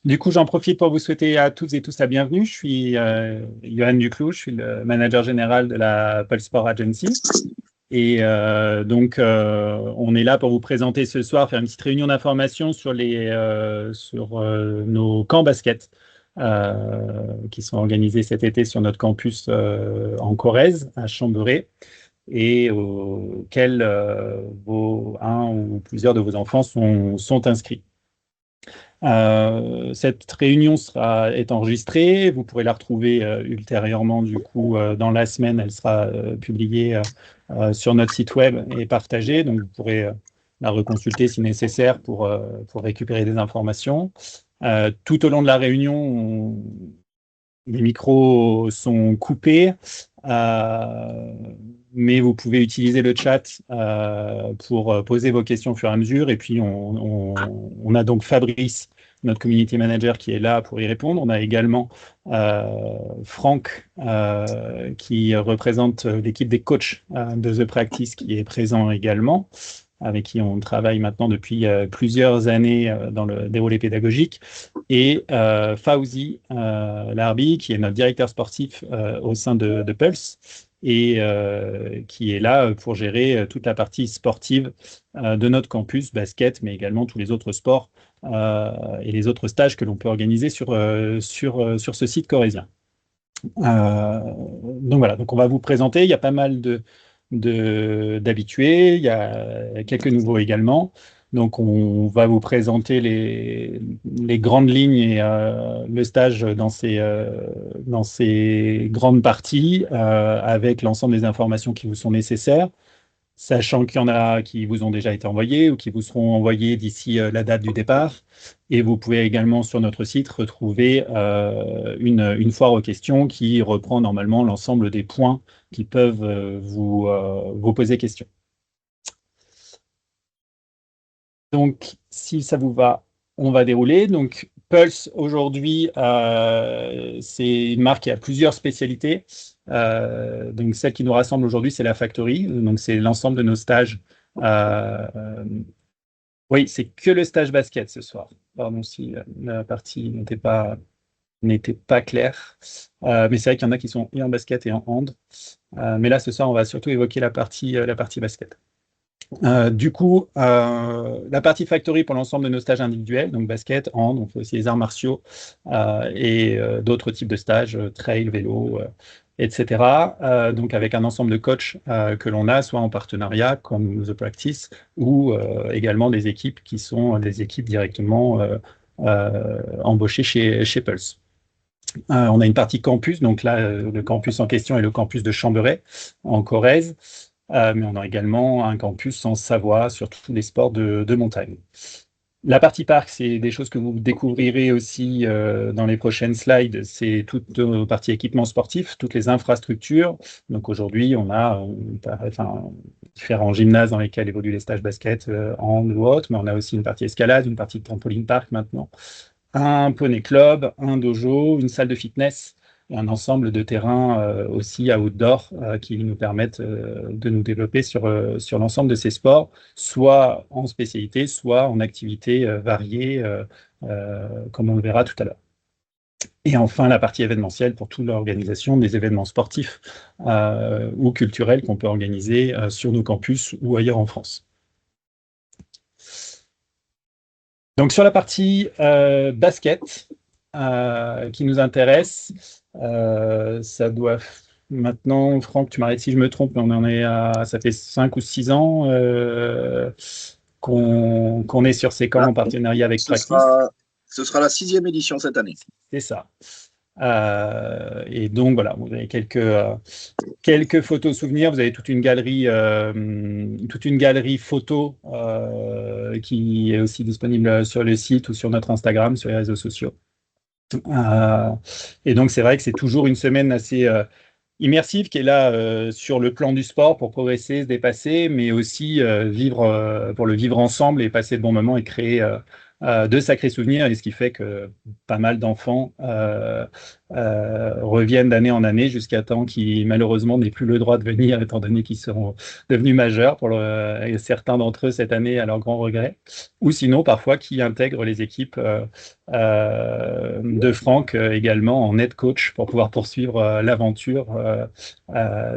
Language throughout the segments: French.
Du coup, j'en profite pour vous souhaiter à toutes et tous la bienvenue. Je suis Johan Duclos, je suis le manager général de la Pulse Sport Agency. Et on est là pour vous présenter ce soir, faire une petite réunion d'information sur nos camps basket qui sont organisés cet été sur notre campus en Corrèze, à Chamberet, et auxquels un ou plusieurs de vos enfants sont inscrits. Cette réunion est enregistrée, vous pourrez la retrouver ultérieurement du coup dans la semaine, elle sera publiée sur notre site web et partagée, donc vous pourrez la reconsulter si nécessaire pour récupérer des informations. Tout au long de la réunion, les micros sont coupés, mais vous pouvez utiliser le chat pour poser vos questions au fur et à mesure. Et puis, on a donc Fabrice, notre community manager, qui est là pour y répondre. On a également Franck, qui représente l'équipe des coachs de The Practice, qui est présent également, avec qui on travaille maintenant depuis plusieurs années dans le déroulé pédagogique, et Fauzi Larbi, qui est notre directeur sportif au sein de Pulse, et qui est là pour gérer toute la partie sportive de notre campus basket, mais également tous les autres sports et les autres stages que l'on peut organiser sur ce site corrézien. Donc voilà, donc on va vous présenter, il y a pas mal d'habitués, il y a quelques nouveaux également. Donc on va vous présenter les grandes lignes et le stage dans ces grandes parties avec l'ensemble des informations qui vous sont nécessaires, sachant qu'il y en a qui vous ont déjà été envoyés ou qui vous seront envoyés d'ici la date du départ. Et vous pouvez également sur notre site retrouver une foire aux questions qui reprend normalement l'ensemble des points qui peuvent vous poser question. Donc, si ça vous va, on va dérouler. Donc, Pulse, aujourd'hui, c'est une marque qui a plusieurs spécialités. Donc, celle qui nous rassemble aujourd'hui, c'est la Factory. Donc, c'est l'ensemble de nos stages. Oui, c'est que le stage basket ce soir. Pardon si la partie n'était pas claire. Mais c'est vrai qu'il y en a qui sont et en basket et en hand. Mais là, ce soir, on va surtout évoquer la partie basket. Du coup, la partie Factory pour l'ensemble de nos stages individuels, donc basket, hand, on fait aussi les arts martiaux et d'autres types de stages, trail, vélo, etc. Donc avec un ensemble de coachs que l'on a, soit en partenariat comme The Practice, ou également des équipes qui sont des équipes directement embauchées chez Pulse. On a une partie campus, donc là, le campus en question est le campus de Chamberet, en Corrèze. Mais on a également un campus en Savoie sur tous les sports de montagne. La partie parc, c'est des choses que vous découvrirez aussi dans les prochaines slides. C'est toute partie équipement sportif, toutes les infrastructures. Donc aujourd'hui, on a différents gymnases dans lesquels évoluent les stages basket, hand ou autres, mais on a aussi une partie escalade, une partie trampoline park maintenant, un poney club, un dojo, une salle de fitness, et un ensemble de terrains aussi outdoor qui nous permettent de nous développer sur l'ensemble de ces sports, soit en spécialité, soit en activités variées, comme on le verra tout à l'heure. Et enfin, la partie événementielle pour toute l'organisation des événements sportifs ou culturels qu'on peut organiser sur nos campus ou ailleurs en France. Donc sur la partie basket qui nous intéresse, ça doit maintenant, Franck, tu m'arrêtes si je me trompe, mais on en est ça fait 5 ou 6 ans qu'on est sur ces camps en partenariat avec Practice. Ce sera la 6e édition cette année. C'est ça. Et donc voilà, vous avez quelques photos souvenirs, vous avez toute une galerie photo qui est aussi disponible sur le site ou sur notre Instagram, sur les réseaux sociaux. Et donc c'est vrai que c'est toujours une semaine assez immersive qui est là sur le plan du sport pour progresser, se dépasser, mais aussi pour le vivre ensemble et passer de bons moments et créer de sacrés souvenirs, et ce qui fait que pas mal d'enfants reviennent d'année en année jusqu'à temps qu'ils malheureusement n'aient plus le droit de venir étant donné qu'ils seront devenus majeurs et certains d'entre eux cette année à leur grand regret, ou sinon parfois qui intègrent les équipes de Franck également en head coach pour pouvoir poursuivre l'aventure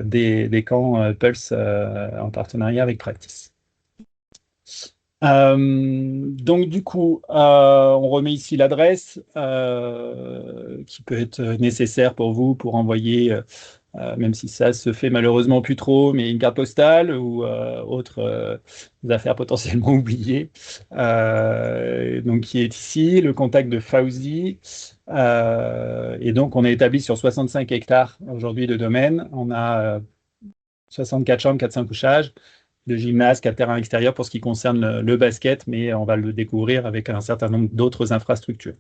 des camps Pulse en partenariat avec Practice. Donc du coup, on remet ici l'adresse qui peut être nécessaire pour vous pour envoyer, même si ça se fait malheureusement plus trop, mais une carte postale ou autres affaires potentiellement oubliées. Donc qui est ici, le contact de Fauzi. Et donc on est établi sur 65 hectares aujourd'hui de domaine. On a 64 chambres, 400 couchages, de gymnase, 4 terrains extérieurs pour ce qui concerne le basket, mais on va le découvrir avec un certain nombre d'autres infrastructures.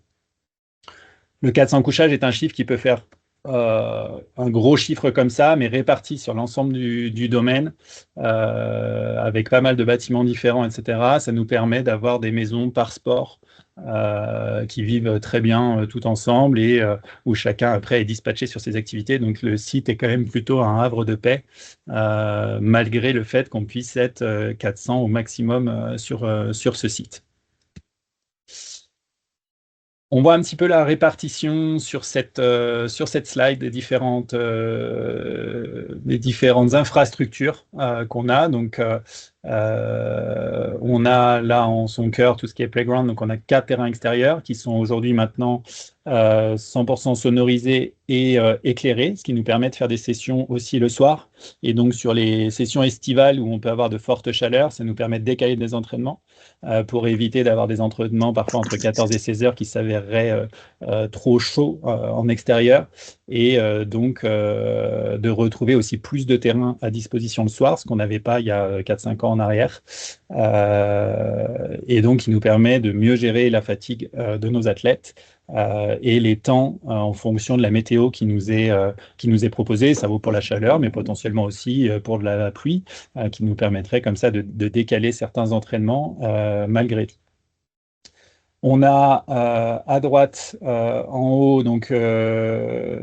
Le 400 couchages est un chiffre qui peut faire un gros chiffre comme ça, mais réparti sur l'ensemble du domaine, avec pas mal de bâtiments différents, etc. Ça nous permet d'avoir des maisons par sport qui vivent très bien tout ensemble et où chacun après est dispatché sur ses activités. Donc le site est quand même plutôt un havre de paix, malgré le fait qu'on puisse être 400 au maximum sur ce site. On voit un petit peu la répartition sur cette slide des différentes infrastructures qu'on a. Donc, on a là en son cœur tout ce qui est playground. Donc, on a 4 terrains extérieurs qui sont aujourd'hui maintenant 100% sonorisés et éclairés, ce qui nous permet de faire des sessions aussi le soir. Et donc, sur les sessions estivales où on peut avoir de fortes chaleurs, ça nous permet de décaler des entraînements pour éviter d'avoir des entraînements parfois entre 14 et 16 heures qui s'avéreraient trop chauds en extérieur. Et donc, de retrouver aussi plus de terrain à disposition le soir, ce qu'on n'avait pas il y a 4-5 ans en arrière. Et donc, qui nous permet de mieux gérer la fatigue de nos athlètes. Et les temps en fonction de la météo qui nous est proposée. Ça vaut pour la chaleur, mais potentiellement aussi pour de la pluie, qui nous permettrait comme ça de décaler certains entraînements malgré tout. On a à droite, en haut, donc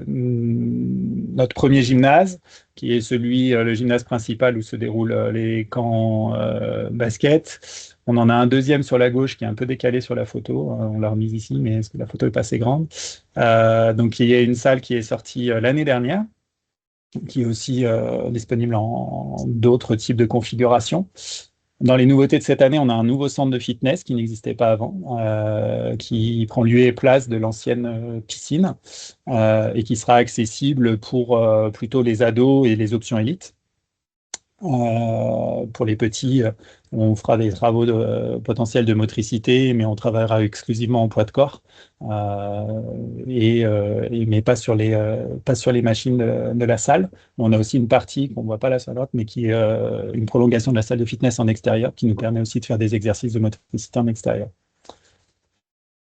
notre premier gymnase, qui est le gymnase principal où se déroulent les camps basket. On en a un deuxième sur la gauche qui est un peu décalé sur la photo. On l'a remise ici, mais parce que la photo est pas assez grande. Donc il y a une salle qui est sortie l'année dernière, qui est aussi disponible en d'autres types de configurations. Dans les nouveautés de cette année, on a un nouveau centre de fitness qui n'existait pas avant, qui prend lieu et place de l'ancienne piscine et qui sera accessible pour plutôt les ados et les options élites. Pour les petits, on fera des travaux potentiels de motricité, mais on travaillera exclusivement en poids de corps, mais pas sur les machines de la salle. On a aussi une partie qu'on ne voit pas là sur la droite, mais qui est une prolongation de la salle de fitness en extérieur, qui nous permet aussi de faire des exercices de motricité en extérieur.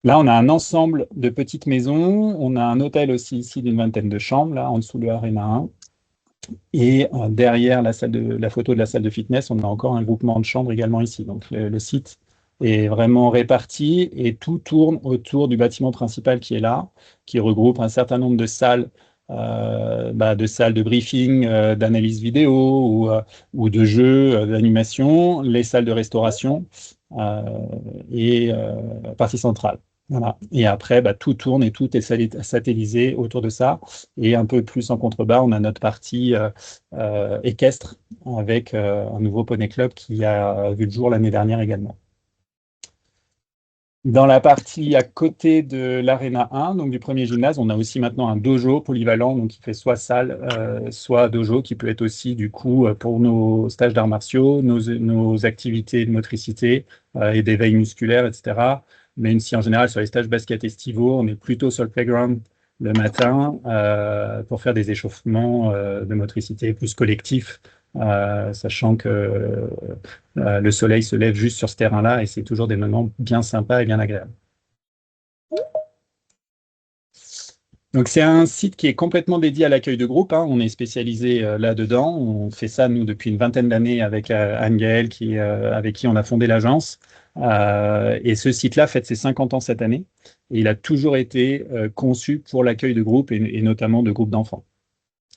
Là, on a un ensemble de petites maisons. On a un hôtel aussi ici d'une 20aine de chambres, là, en dessous de l'Arena 1. Et derrière la photo de la salle de fitness, on a encore un groupement de chambres également ici. Donc le site est vraiment réparti et tout tourne autour du bâtiment principal qui est là, qui regroupe un certain nombre de salles, de briefing, d'analyse vidéo ou de jeux, d'animation, les salles de restauration et partie centrale. Voilà. Et après, tout tourne et tout est satellisé autour de ça. Et un peu plus en contrebas, on a notre partie équestre avec un nouveau poney club qui a vu le jour l'année dernière également. Dans la partie à côté de l'Arena 1, donc du premier gymnase, on a aussi maintenant un dojo polyvalent, donc qui fait soit salle, soit dojo, qui peut être aussi du coup pour nos stages d'arts martiaux, nos activités de motricité et d'éveil musculaire, etc. Même si en général sur les stages basket estivaux, on est plutôt sur le playground le matin pour faire des échauffements de motricité plus collectifs, sachant que le soleil se lève juste sur ce terrain-là et c'est toujours des moments bien sympas et bien agréables. Donc, c'est un site qui est complètement dédié à l'accueil de groupe, hein. On est spécialisé là-dedans. On fait ça, nous, depuis une vingtaine d'années avec Anne-Gaëlle, avec qui on a fondé l'agence. Et ce site-là fête ses 50 ans cette année. Et il a toujours été conçu pour l'accueil de groupe et notamment de groupes d'enfants.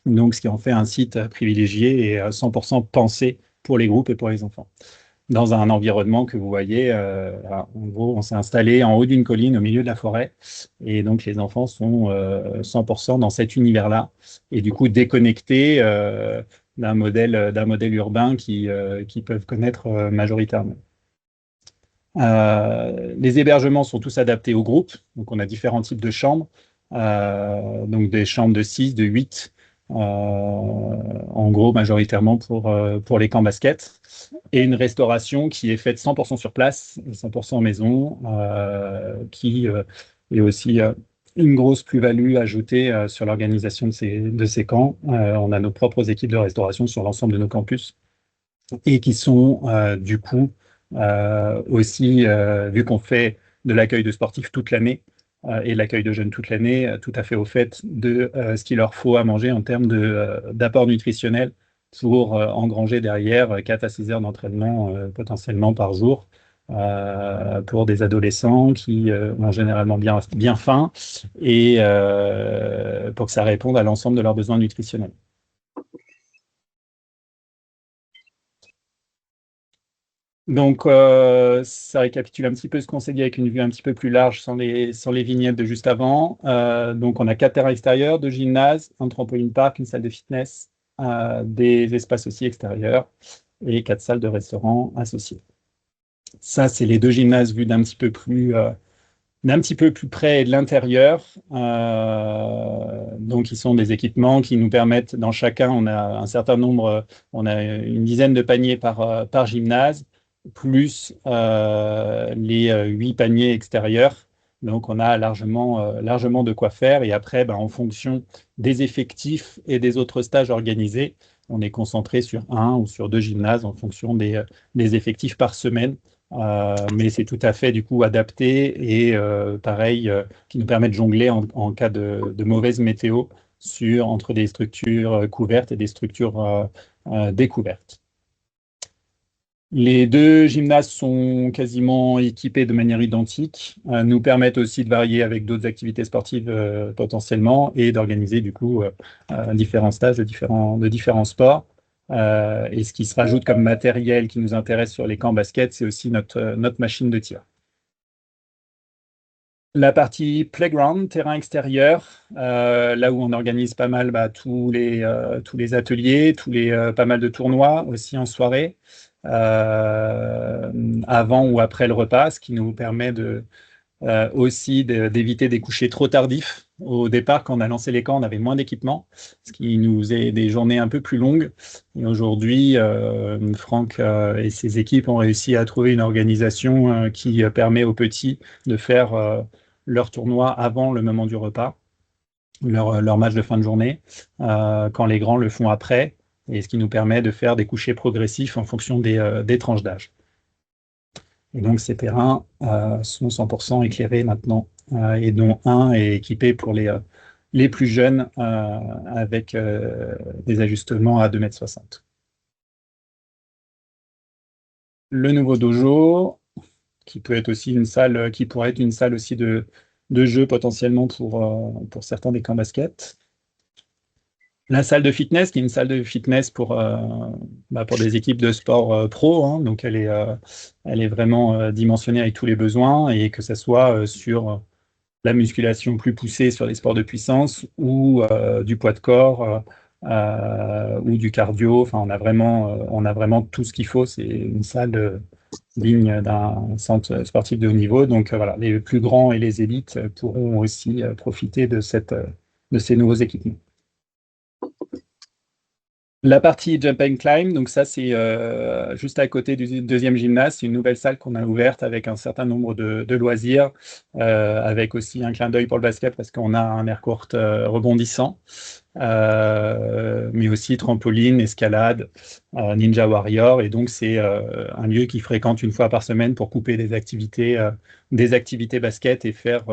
Donc, ce qui en fait un site privilégié et 100% pensé pour les groupes et pour les enfants dans un environnement que vous voyez. En gros, on s'est installé en haut d'une colline au milieu de la forêt. Et donc, les enfants sont 100% dans cet univers-là. Et du coup, déconnectés d'un modèle urbain qui peuvent connaître majoritairement. Les hébergements sont tous adaptés au groupe. Donc, on a différents types de chambres. Donc, des chambres de 6, de 8, en gros, majoritairement pour les camps basket. Et une restauration qui est faite 100% sur place, 100% maison, qui est aussi une grosse plus-value ajoutée sur l'organisation de ces camps. On a nos propres équipes de restauration sur l'ensemble de nos campus et qui sont du coup aussi, vu qu'on fait de l'accueil de sportifs toute l'année et de l'accueil de jeunes toute l'année, tout à fait au fait de ce qu'il leur faut à manger en termes d'apport nutritionnel pour engranger derrière 4 à 6 heures d'entraînement potentiellement par jour pour des adolescents qui ont généralement bien faim et pour que ça réponde à l'ensemble de leurs besoins nutritionnels. Donc, ça récapitule un petit peu ce qu'on s'est dit avec une vue un petit peu plus large sans les vignettes de juste avant. Donc, on a 4 terrains extérieurs, 2 gymnases, un trampoline park, une salle de fitness, des espaces aussi extérieurs et 4 salles de restaurant associées. Ça, c'est les 2 gymnases vus d'un petit peu plus près de l'intérieur. Donc, ils sont des équipements qui nous permettent, dans chacun, on a un certain nombre, on a une dizaine de paniers par gymnase, plus les 8 paniers extérieurs. Donc, on a largement de quoi faire. Et après, en fonction des effectifs et des autres stages organisés, on est concentré sur un ou sur 2 gymnases en fonction des effectifs par semaine. Mais c'est tout à fait du coup adapté et pareil, qui nous permet de jongler en cas de mauvaise météo entre des structures couvertes et des structures découvertes. Les 2 gymnases sont quasiment équipés de manière identique, nous permettent aussi de varier avec d'autres activités sportives potentiellement et d'organiser du coup différents stages de différents sports. Et ce qui se rajoute comme matériel qui nous intéresse sur les camps basket, c'est aussi notre machine de tir. La partie playground, terrain extérieur, là où on organise pas mal tous les ateliers, pas mal de tournois aussi en soirée, avant ou après le repas, ce qui nous permet aussi d'éviter des couchers trop tardifs. Au départ, quand on a lancé les camps, on avait moins d'équipement, ce qui nous faisait des journées un peu plus longues. Et aujourd'hui, Franck et ses équipes ont réussi à trouver une organisation qui permet aux petits de faire leur tournoi avant le moment du repas, leur match de fin de journée, quand les grands le font après, et ce qui nous permet de faire des couchers progressifs en fonction des tranches d'âge. Et donc, ces terrains sont 100% éclairés maintenant, et dont un est équipé pour les plus jeunes avec des ajustements à 2,60 m. Le nouveau dojo, qui peut être aussi une salle, qui pourrait être une salle aussi de jeu potentiellement pour certains des camps basket. La salle de fitness, qui est une salle de fitness pour des équipes de sport pro, hein, donc elle est vraiment dimensionnée avec tous les besoins, et que ce soit sur la musculation plus poussée sur les sports de puissance ou du poids de corps ou du cardio. Enfin, on a vraiment tout ce qu'il faut. C'est une salle digne d'un centre sportif de haut niveau. Donc voilà, les plus grands et les élites pourront aussi profiter de ces nouveaux équipements. La partie Jump and Climb, donc ça c'est juste à côté du deuxième gymnase, c'est une nouvelle salle qu'on a ouverte avec un certain nombre de loisirs, avec aussi un clin d'œil pour le basket parce qu'on a un air court rebondissant, mais aussi trampoline, escalade, Ninja Warrior, et donc c'est un lieu qui fréquente une fois par semaine pour couper des activités basket et faire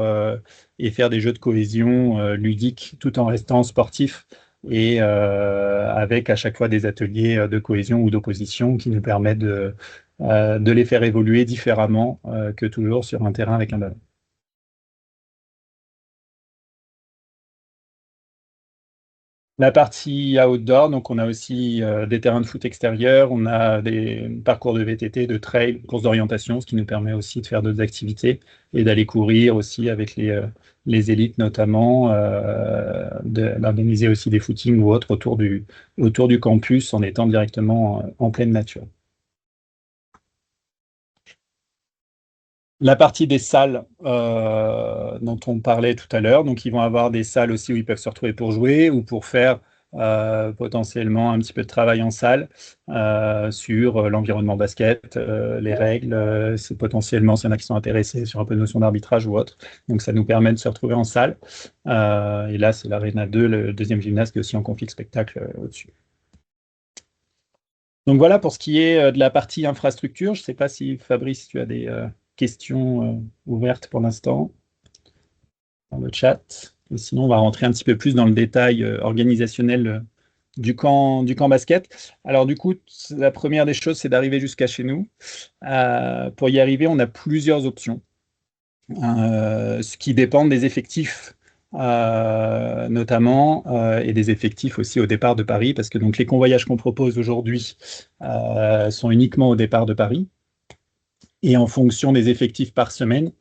des jeux de cohésion ludiques tout en restant sportif et avec à chaque fois des ateliers de cohésion ou d'opposition qui nous permettent de les faire évoluer différemment que toujours sur un terrain avec un ballon. La partie outdoor, donc on a aussi des terrains de foot extérieurs, on a des parcours de VTT, de trail, courses d'orientation, ce qui nous permet aussi de faire d'autres activités et d'aller courir aussi avec les élites notamment, d'organiser aussi des footings ou autres autour du campus en étant directement en pleine nature. La partie des salles dont on parlait tout à l'heure, donc ils vont avoir des salles aussi où ils peuvent se retrouver pour jouer ou pour faire potentiellement un petit peu de travail en salle sur l'environnement basket, les règles, c'est potentiellement s'il y en a qui sont intéressés sur un peu de notion d'arbitrage ou autre. Donc ça nous permet de se retrouver en salle. Et là, c'est l'Arena 2, le deuxième gymnase qui est aussi en config spectacle au-dessus. Donc voilà pour ce qui est de la partie infrastructure. Je ne sais pas si Fabrice, tu as des questions ouvertes pour l'instant dans le chat. Et sinon, on va rentrer un petit peu plus dans le détail organisationnel du camp basket. Alors du coup, la première des choses, c'est d'arriver jusqu'à chez nous. Pour y arriver, on a plusieurs options, ce qui dépend des effectifs. Notamment et des effectifs aussi au départ de Paris, parce que donc les convoyages qu'on propose aujourd'hui sont uniquement au départ de Paris. Et en fonction des effectifs par semaine,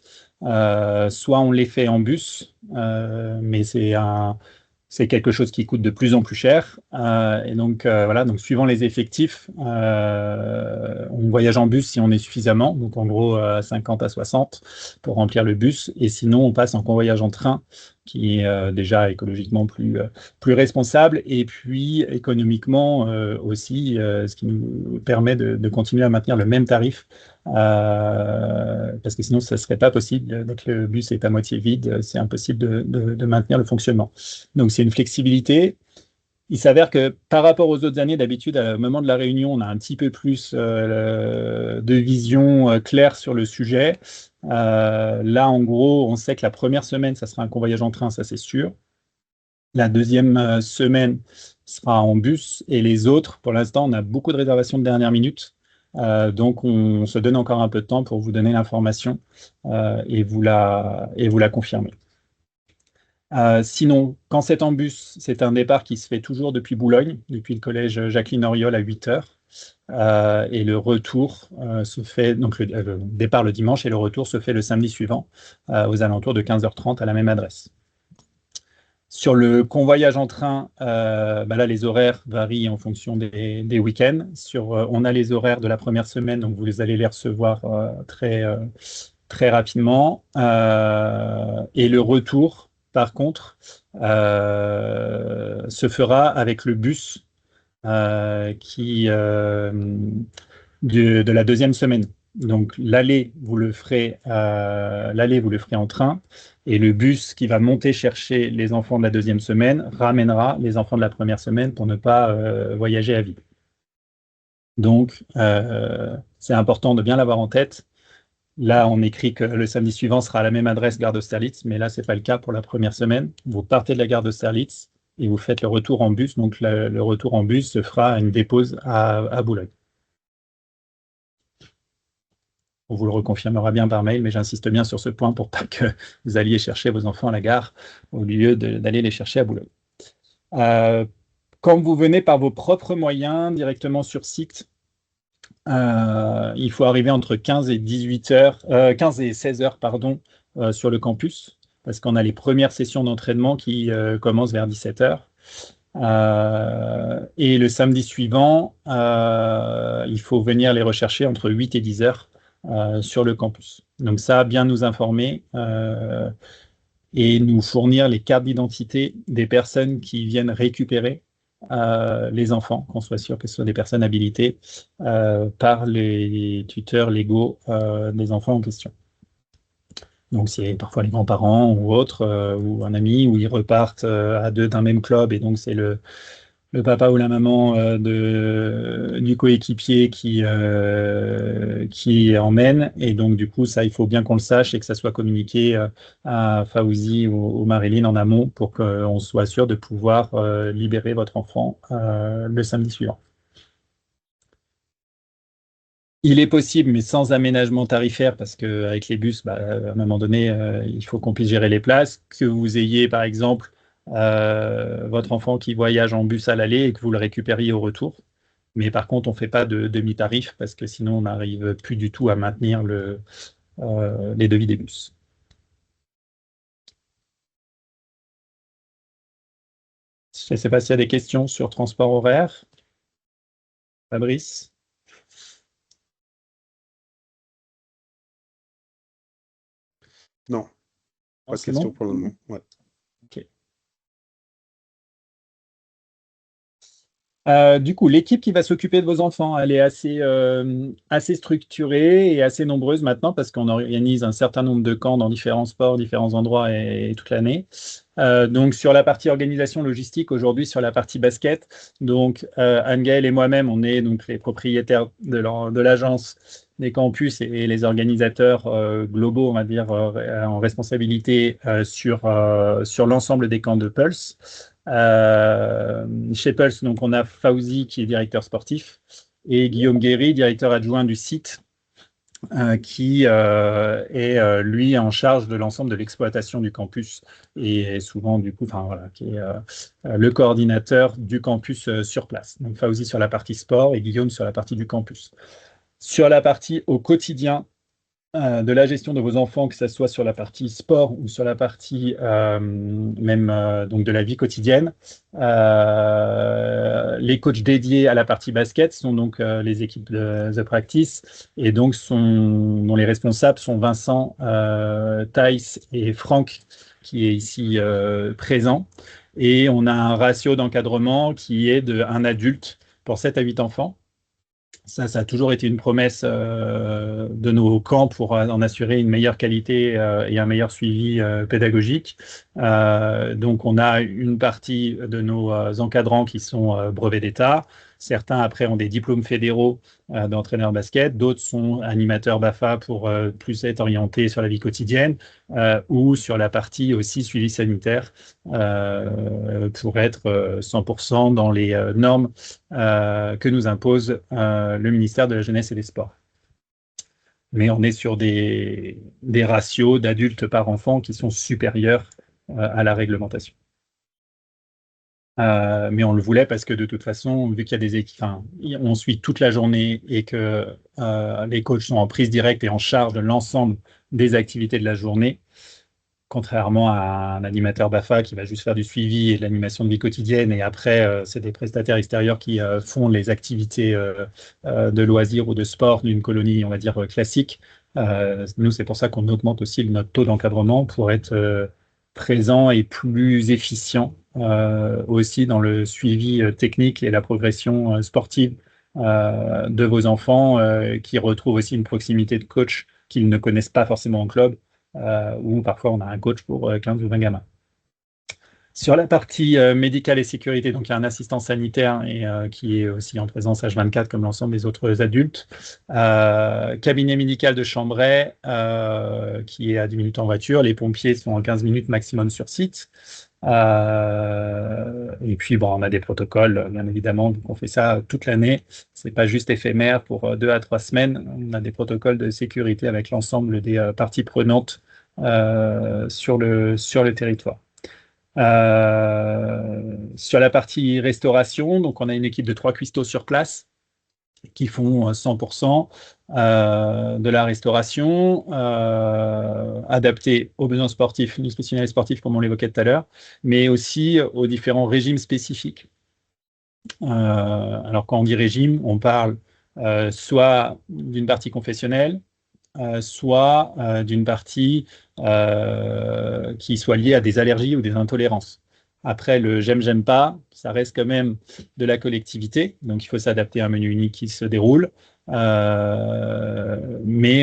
soit on les fait en bus, mais c'est quelque chose qui coûte de plus en plus cher. Et donc, voilà, donc suivant les effectifs, on voyage en bus si on est suffisamment, donc en gros 50 à 60 pour remplir le bus. Et sinon, on passe en convoyage en train, qui est déjà écologiquement plus responsable, et puis économiquement aussi, ce qui nous permet de continuer à maintenir le même tarif. Parce que sinon, ça ne serait pas possible. Dès que le bus est à moitié vide, c'est impossible de maintenir le fonctionnement. Donc, c'est une flexibilité. Il s'avère que par rapport aux autres années, d'habitude, au moment de la réunion, on a un petit peu plus de vision claire sur le sujet. Là, en gros, on sait que la première semaine, ça sera un convoyage en train, ça c'est sûr. La deuxième semaine sera en bus. Et les autres, pour l'instant, on a beaucoup de réservations de dernière minute. Donc, on se donne encore un peu de temps pour vous donner l'information et vous la confirmer. Sinon, quand c'est en bus, c'est un départ qui se fait toujours depuis Boulogne, depuis le collège Jacqueline Auriol à 8h. Et le retour se fait, donc le départ le dimanche et le retour se fait le samedi suivant, aux alentours de 15h30 à la même adresse. Sur le convoyage en train, là, les horaires varient en fonction des week-ends. On a les horaires de la première semaine, donc vous allez les recevoir très rapidement. Et le retour, par contre, se fera avec le bus de la deuxième semaine. Donc l'aller, vous le ferez en train, et le bus qui va monter chercher les enfants de la deuxième semaine ramènera les enfants de la première semaine pour ne pas voyager à vide. Donc c'est important de bien l'avoir en tête. Là, on écrit que le samedi suivant sera à la même adresse, gare d'Austerlitz, mais là, ce n'est pas le cas pour la première semaine. Vous partez de la gare d'Austerlitz et vous faites le retour en bus. Donc, le retour en bus se fera à une dépose à Boulogne. On vous le reconfirmera bien par mail, mais j'insiste bien sur ce point pour pas que vous alliez chercher vos enfants à la gare au lieu d'aller les chercher à Boulogne. Quand vous venez par vos propres moyens directement sur site, il faut arriver entre 15 et 16 heures sur le campus, parce qu'on a les premières sessions d'entraînement qui commencent vers 17 heures. Et le samedi suivant, il faut venir les rechercher entre 8 et 10 heures sur le campus. Donc ça, bien nous informer et nous fournir les cartes d'identité des personnes qui viennent récupérer les enfants, qu'on soit sûr que ce soit des personnes habilitées par les tuteurs légaux des enfants en question. Donc, c'est parfois les grands-parents ou autres, ou un ami, où ils repartent à deux d'un même club, et donc c'est le papa ou la maman du coéquipier qui emmène. Et donc, du coup, ça, il faut bien qu'on le sache et que ça soit communiqué à Fawzi ou Marilyn en amont pour qu'on soit sûr de pouvoir libérer votre enfant le samedi suivant. Il est possible, mais sans aménagement tarifaire, parce qu'avec les bus, à un moment donné, il faut qu'on puisse gérer les places, que vous ayez, par exemple, votre enfant qui voyage en bus à l'aller et que vous le récupériez au retour. Mais par contre, on ne fait pas de demi-tarif, parce que sinon, on n'arrive plus du tout à maintenir les devis des bus. Je ne sais pas s'il y a des questions sur transport horaire. Fabrice? Non, pas de C'est question bon? pour le moment. Ouais. Ok. Du coup, l'équipe qui va s'occuper de vos enfants, elle est assez structurée et assez nombreuse maintenant parce qu'on organise un certain nombre de camps dans différents sports, différents endroits et toute l'année. Donc, sur la partie organisation logistique, aujourd'hui, sur la partie basket, donc Anne-Gaëlle et moi-même, on est donc les propriétaires de l'agence des campus et les organisateurs globaux, on va dire, en responsabilité sur l'ensemble des camps de Pulse. Chez Pulse, donc, on a Fawzi qui est directeur sportif et Guillaume Guéry, directeur adjoint du site, qui est lui en charge de l'ensemble de l'exploitation du campus et souvent du coup, enfin voilà, qui est le coordinateur du campus sur place. Donc Fawzi sur la partie sport et Guillaume sur la partie du campus. Sur la partie au quotidien, de la gestion de vos enfants, que ce soit sur la partie sport ou sur la partie même donc de la vie quotidienne. Les coachs dédiés à la partie basket sont donc les équipes de The Practice et donc dont les responsables sont Vincent, Thaïs et Franck qui est ici présent. Et on a un ratio d'encadrement qui est d'un adulte pour 7 à 8 enfants. Ça a toujours été une promesse de nos camps pour en assurer une meilleure qualité et un meilleur suivi pédagogique. Donc, on a une partie de nos encadrants qui sont brevets d'État. Certains, après, ont des diplômes fédéraux d'entraîneur basket. D'autres sont animateurs BAFA pour plus être orientés sur la vie quotidienne ou sur la partie aussi suivi sanitaire pour être 100% dans les normes que nous impose le ministère de la Jeunesse et des Sports. Mais on est sur des ratios d'adultes par enfant qui sont supérieurs à la réglementation. Mais on le voulait parce que de toute façon, vu qu'il y a des équipes, on suit toute la journée et que les coachs sont en prise directe et en charge de l'ensemble des activités de la journée, contrairement à un animateur BAFA qui va juste faire du suivi et de l'animation de vie quotidienne, et après, c'est des prestataires extérieurs qui font les activités de loisirs ou de sport d'une colonie, on va dire, classique. Nous, c'est pour ça qu'on augmente aussi notre taux d'encadrement pour être présent et plus efficient aussi dans le suivi technique et la progression sportive de vos enfants qui retrouvent aussi une proximité de coach qu'ils ne connaissent pas forcément en club où parfois on a un coach pour 15 ou 20 gamins. Sur la partie médicale et sécurité, donc il y a un assistant sanitaire qui est aussi en présence H24 comme l'ensemble des autres adultes. Cabinet médical de Chambray qui est à 10 minutes en voiture. Les pompiers sont en 15 minutes maximum sur site. Et puis, bon, on a des protocoles, bien évidemment, donc on fait ça toute l'année. C'est pas juste éphémère pour 2 à 3 semaines. On a des protocoles de sécurité avec l'ensemble des parties prenantes sur le territoire. Sur la partie restauration, donc on a une équipe de 3 cuistots sur place qui font 100% de la restauration adaptée aux besoins sportifs, nutritionnels et sportifs comme on l'évoquait tout à l'heure, mais aussi aux différents régimes spécifiques. Alors quand on dit régime, on parle soit d'une partie confessionnelle, soit d'une partie qui soit liée à des allergies ou des intolérances. Après, le j'aime pas, ça reste quand même de la collectivité, donc il faut s'adapter à un menu unique qui se déroule. Mais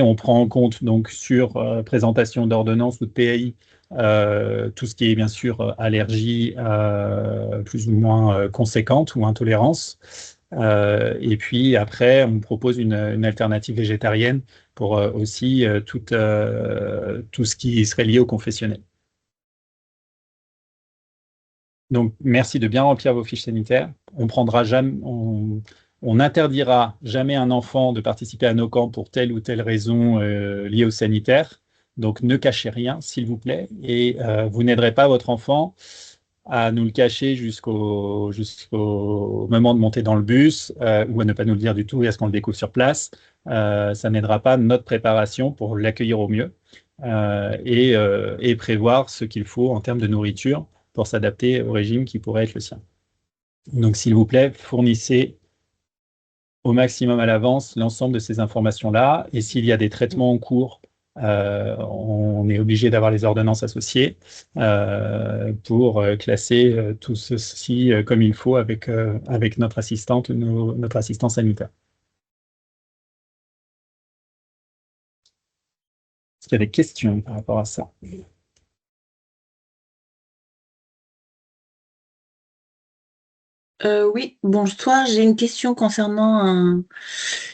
on prend en compte donc sur présentation d'ordonnance ou de PAI tout ce qui est bien sûr allergie plus ou moins conséquente ou intolérance. Et puis après, on propose une alternative végétarienne pour aussi tout ce qui serait lié au confessionnel. Donc, merci de bien remplir vos fiches sanitaires. On n'interdira jamais un enfant de participer à nos camps pour telle ou telle raison liée au sanitaire. Donc, ne cachez rien, s'il vous plaît. Et vous n'aiderez pas votre enfant à nous le cacher jusqu'au moment de monter dans le bus ou à ne pas nous le dire du tout et à ce qu'on le découvre sur place. Ça n'aidera pas notre préparation pour l'accueillir au mieux et prévoir ce qu'il faut en termes de nourriture pour s'adapter au régime qui pourrait être le sien. Donc, s'il vous plaît, fournissez au maximum à l'avance l'ensemble de ces informations-là. Et s'il y a des traitements en cours, on est obligé d'avoir les ordonnances associées pour classer tout ceci comme il faut avec notre assistante, notre assistant sanitaire. Est-ce qu'il y a des questions par rapport à ça? Oui, bonsoir. J'ai une question concernant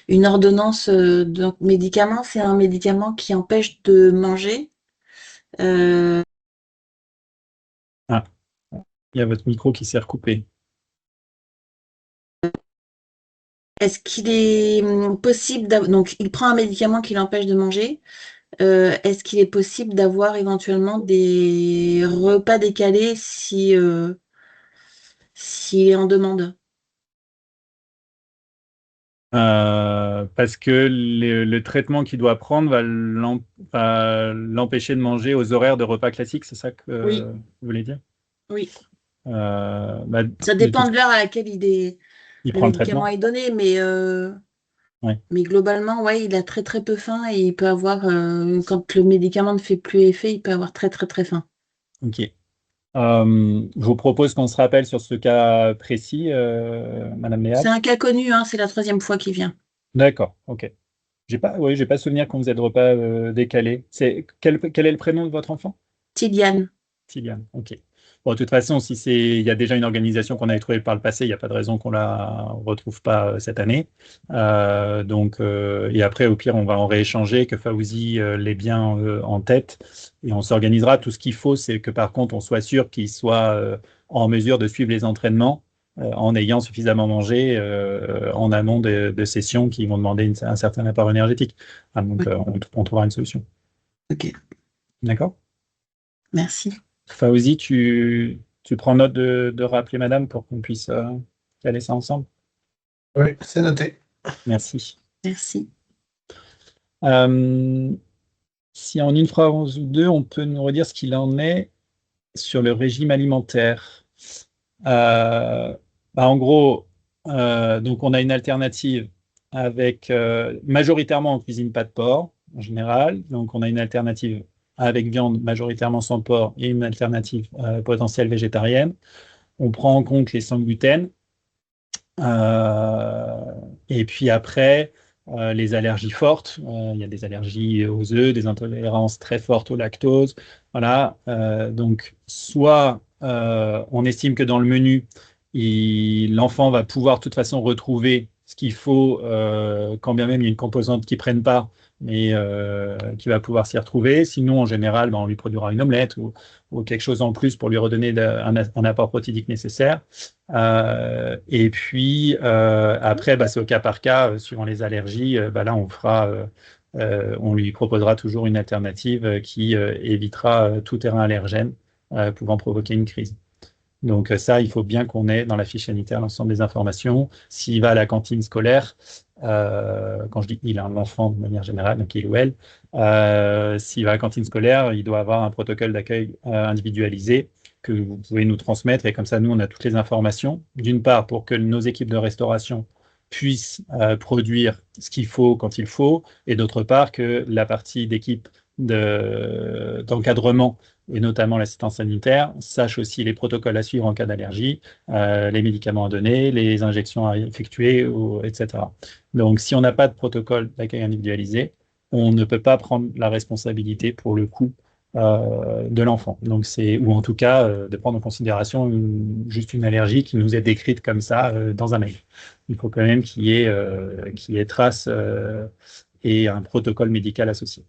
une ordonnance de médicament. C'est un médicament qui empêche de manger. Ah, il y a votre micro qui s'est recoupé. Est-ce qu'il est possible donc il prend un médicament qui l'empêche de manger. Est-ce qu'il est possible d'avoir éventuellement des repas décalés si s'il est en demande? Parce que le traitement qu'il doit prendre va l'empêcher de manger aux horaires de repas classiques, c'est ça que Oui. vous voulez dire? Oui. Bah, Ça dépend de l'heure à laquelle le prend le médicament traitement. est donné, mais Ouais. mais globalement, ouais, il a très très peu faim et il peut avoir, quand le médicament ne fait plus effet, il peut avoir très très très faim. Ok. Je vous propose qu'on se rappelle sur ce cas précis, Madame Léal. C'est un cas connu, hein, c'est la 3e fois qu'il vient. D'accord, ok. J'ai pas souvenir qu'on faisait de repas décalés. Quel est le prénom de votre enfant? Tidiane. Tiliane, ok. Bon, de toute façon, il y a déjà une organisation qu'on avait trouvée par le passé, il n'y a pas de raison qu'on la retrouve pas cette année. Et après, au pire, on va en rééchanger, que Fawzi l'ait bien en tête, et on s'organisera. Tout ce qu'il faut, c'est que par contre, on soit sûr qu'il soit en mesure de suivre les entraînements en ayant suffisamment mangé en amont de sessions qui vont demander un certain apport énergétique. Donc, on trouvera une solution. Ok, D'accord? merci. Fawzi, tu prends note de rappeler madame pour qu'on puisse caler ça ensemble? Oui, c'est noté. Merci. Merci. Si en une phrase ou deux, on peut nous redire ce qu'il en est sur le régime alimentaire. En gros, donc on a une alternative avec majoritairement on cuisine pas de porc en général, donc on a une alternative avec viande majoritairement sans porc et une alternative potentielle végétarienne. On prend en compte les sans gluten. Et puis après, les allergies fortes. Il y a des allergies aux œufs, des intolérances très fortes au lactose. Voilà. Donc, soit on estime que dans le menu, l'enfant va pouvoir de toute façon retrouver ce qu'il faut, quand bien même il y a une composante qui ne prenne pas, mais qui va pouvoir s'y retrouver. Sinon, en général, on lui produira une omelette ou quelque chose en plus pour lui redonner un apport protéique nécessaire. Et puis après, c'est au cas par cas, suivant les allergies, là on lui proposera toujours une alternative qui évitera tout terrain allergène pouvant provoquer une crise. Donc ça, il faut bien qu'on ait dans la fiche sanitaire l'ensemble des informations. S'il va à la cantine scolaire, quand je dis il, l'enfant de manière générale, donc il ou elle, s'il va à la cantine scolaire, il doit avoir un protocole d'accueil individualisé que vous pouvez nous transmettre, et comme ça, nous, on a toutes les informations, d'une part, pour que nos équipes de restauration puissent produire ce qu'il faut quand il faut, et d'autre part, que la partie d'équipe d'encadrement, et notamment l'assistance sanitaire, sache aussi les protocoles à suivre en cas d'allergie, les médicaments à donner, les injections à effectuer, etc. Donc, si on n'a pas de protocole d'accueil individualisé, on ne peut pas prendre la responsabilité pour le coup de l'enfant. Donc, ou en tout cas, de prendre en considération juste une allergie qui nous est décrite comme ça dans un mail. Il faut quand même qu'il y ait trace et un protocole médical associé.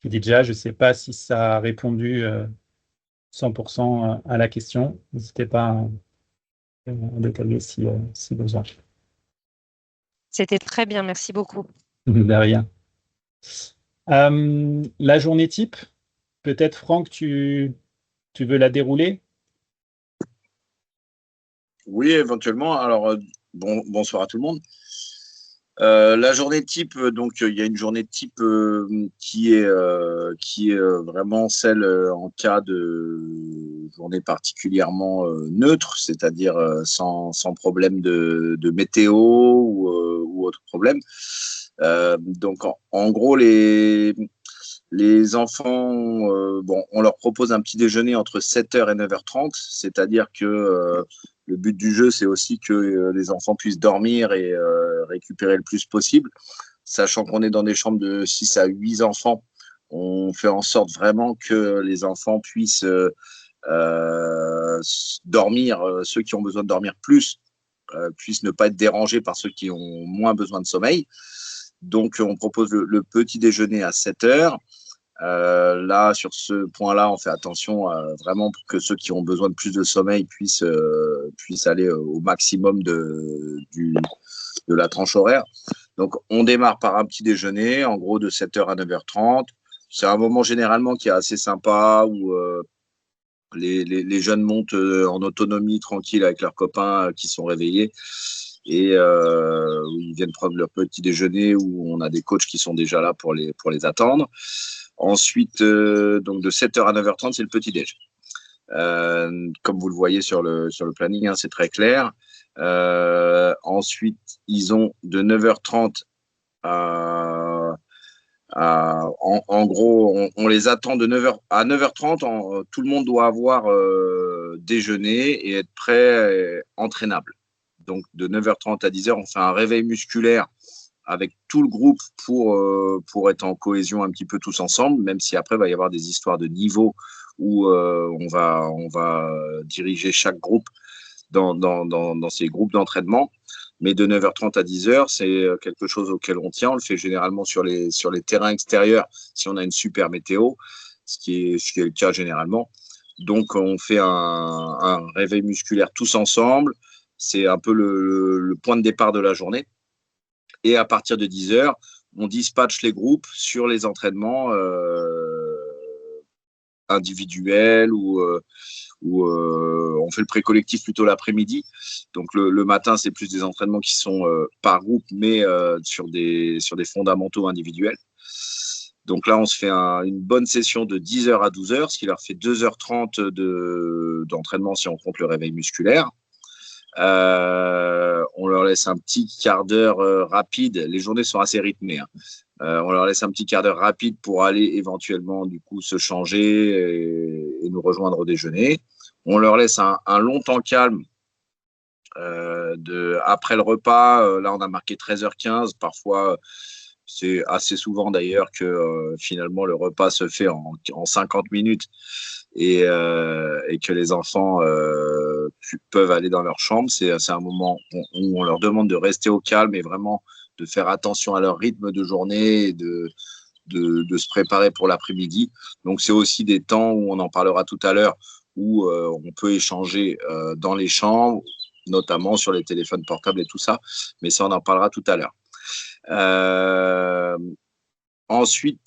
Déjà, je ne sais pas si ça a répondu 100% à la question. N'hésitez pas à détailler si besoin. C'était très bien, merci beaucoup. De rien. La journée type, peut-être Franck, tu veux la dérouler? Oui, éventuellement. Alors, bonsoir à tout le monde. La journée type, donc il y a une journée type qui est vraiment celle en cas de journée particulièrement neutre, c'est-à-dire sans problème de météo ou autre problème. Donc en gros les enfants, on leur propose un petit déjeuner entre 7h et 9h30, c'est-à-dire que le but du jeu, c'est aussi que les enfants puissent dormir et récupérer le plus possible. Sachant qu'on est dans des chambres de 6 à 8 enfants, on fait en sorte vraiment que les enfants puissent dormir, ceux qui ont besoin de dormir plus, puissent ne pas être dérangés par ceux qui ont moins besoin de sommeil. Donc, on propose le petit déjeuner à 7h. Là, sur ce point-là, on fait attention vraiment pour que ceux qui ont besoin de plus de sommeil puissent aller au maximum de la tranche horaire. Donc, on démarre par un petit déjeuner, en gros de 7h à 9h30. C'est un moment généralement qui est assez sympa où les jeunes montent en autonomie, tranquille avec leurs copains qui sont réveillés. Et où ils viennent prendre leur petit déjeuner, où on a des coachs qui sont déjà là pour les attendre. Ensuite, donc de 7h à 9h30, c'est le petit-déj. Comme vous le voyez sur le planning, hein, c'est très clair. Ensuite, ils ont de 9h30 en gros, on les attend de 9h à 9h30. Tout le monde doit avoir déjeuné et être prêt et entraînable. Donc, de 9h30 à 10h, on fait un réveil musculaire avec tout le groupe pour être en cohésion un petit peu tous ensemble, même si après, il va y avoir des histoires de niveau où on va diriger chaque groupe dans ces groupes d'entraînement. Mais de 9h30 à 10h, c'est quelque chose auquel on tient. On le fait généralement sur les terrains extérieurs si on a une super météo, ce qui est le cas généralement. Donc, on fait un réveil musculaire tous ensemble. C'est un peu le point de départ de la journée. Et à partir de 10h, on dispatche les groupes sur les entraînements individuels ou on fait le pré-collectif plutôt l'après-midi. Donc le matin, c'est plus des entraînements qui sont par groupe, mais sur des fondamentaux individuels. Donc là, on se fait une bonne session de 10h à 12h, ce qui leur fait 2h30 d'entraînement si on compte le réveil musculaire. On leur laisse un petit quart d'heure rapide. Les journées sont assez rythmées, hein. On leur laisse un petit quart d'heure rapide pour aller éventuellement du coup se changer et nous rejoindre au déjeuner. On leur laisse un long temps calme après le repas. Là, on a marqué 13h15. Parfois, c'est assez souvent d'ailleurs que finalement le repas se fait en 50 minutes et que les enfants peuvent aller dans leur chambre. C'est un moment où on leur demande de rester au calme et vraiment de faire attention à leur rythme de journée et de se préparer pour l'après-midi. Donc, c'est aussi des temps où on en parlera tout à l'heure, où on peut échanger dans les chambres, notamment sur les téléphones portables et tout ça. Mais ça, on en parlera tout à l'heure. Ensuite,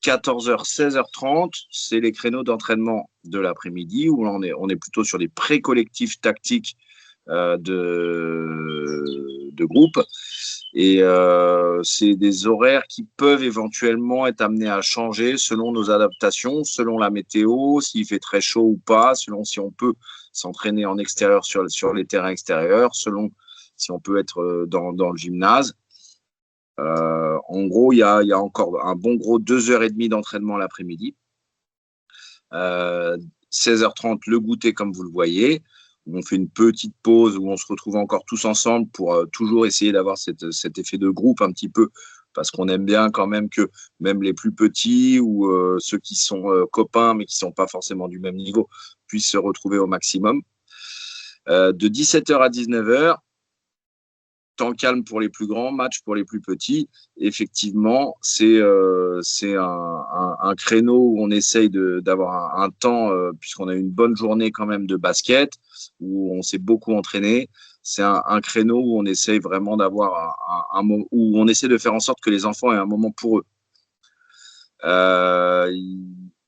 14h, 16h30, c'est les créneaux d'entraînement de l'après-midi où on est plutôt sur des pré-collectifs tactiques de groupe. Et c'est des horaires qui peuvent éventuellement être amenés à changer selon nos adaptations, selon la météo, s'il fait très chaud ou pas, selon si on peut s'entraîner en extérieur sur les terrains extérieurs, selon si on peut être dans le gymnase. En gros, il y a encore un bon gros 2h30 d'entraînement l'après-midi. 16h30, le goûter comme vous le voyez. On fait une petite pause où on se retrouve encore tous ensemble pour toujours essayer d'avoir cet effet de groupe un petit peu, parce qu'on aime bien quand même que même les plus petits ou ceux qui sont copains mais qui ne sont pas forcément du même niveau puissent se retrouver au maximum. De 17h à 19h, temps calme pour les plus grands, match pour les plus petits. Effectivement, c'est un créneau où on essaye d'avoir un temps, puisqu'on a une bonne journée quand même de basket, où on s'est beaucoup entraîné. C'est un créneau où on essaye vraiment d'avoir où on essaie de faire en sorte que les enfants aient un moment pour eux.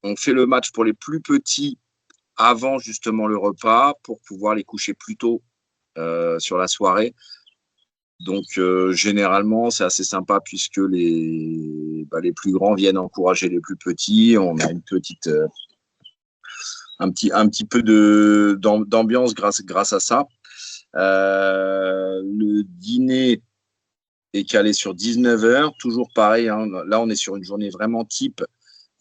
On fait le match pour les plus petits avant justement le repas pour pouvoir les coucher plus tôt sur la soirée. Donc, généralement, c'est assez sympa puisque les plus grands viennent encourager les plus petits. On a une petite, un petit peu d'ambiance grâce à ça. Le dîner est calé sur 19h. Toujours pareil, hein. Là, on est sur une journée vraiment type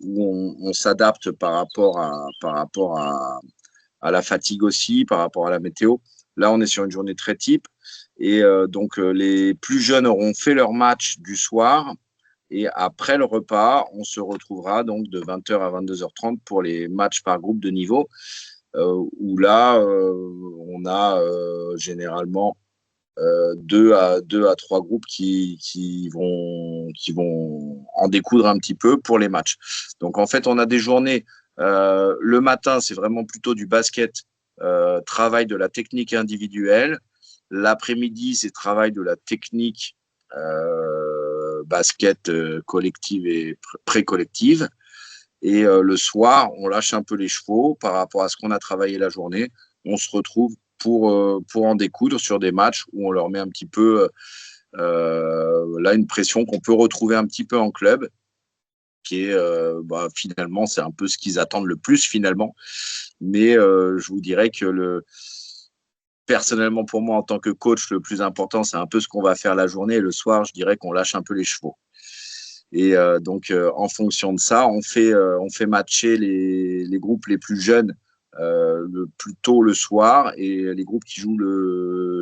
où on s'adapte par rapport à la fatigue aussi, par rapport à la météo. Là, on est sur une journée très type. Et donc, les plus jeunes auront fait leur match du soir. Et après le repas, on se retrouvera donc de 20h à 22h30 pour les matchs par groupe de niveau, où là, on a généralement 2 à 3 groupes qui vont en découdre un petit peu pour les matchs. Donc, en fait, on a des journées. Le matin, c'est vraiment plutôt du basket, travail de la technique individuelle. L'après-midi, c'est travail de la technique basket collective et pré-collective. Et le soir, on lâche un peu les chevaux par rapport à ce qu'on a travaillé la journée. On se retrouve pour en découdre sur des matchs où on leur met un petit peu là une pression qu'on peut retrouver un petit peu en club, qui est finalement, c'est un peu ce qu'ils attendent le plus finalement. Mais je vous dirais que personnellement, pour moi, en tant que coach, le plus important, c'est un peu ce qu'on va faire la journée. Et le soir, je dirais qu'on lâche un peu les chevaux. Et donc, en fonction de ça, on fait matcher les groupes les plus jeunes plus tôt le soir et les groupes qui jouent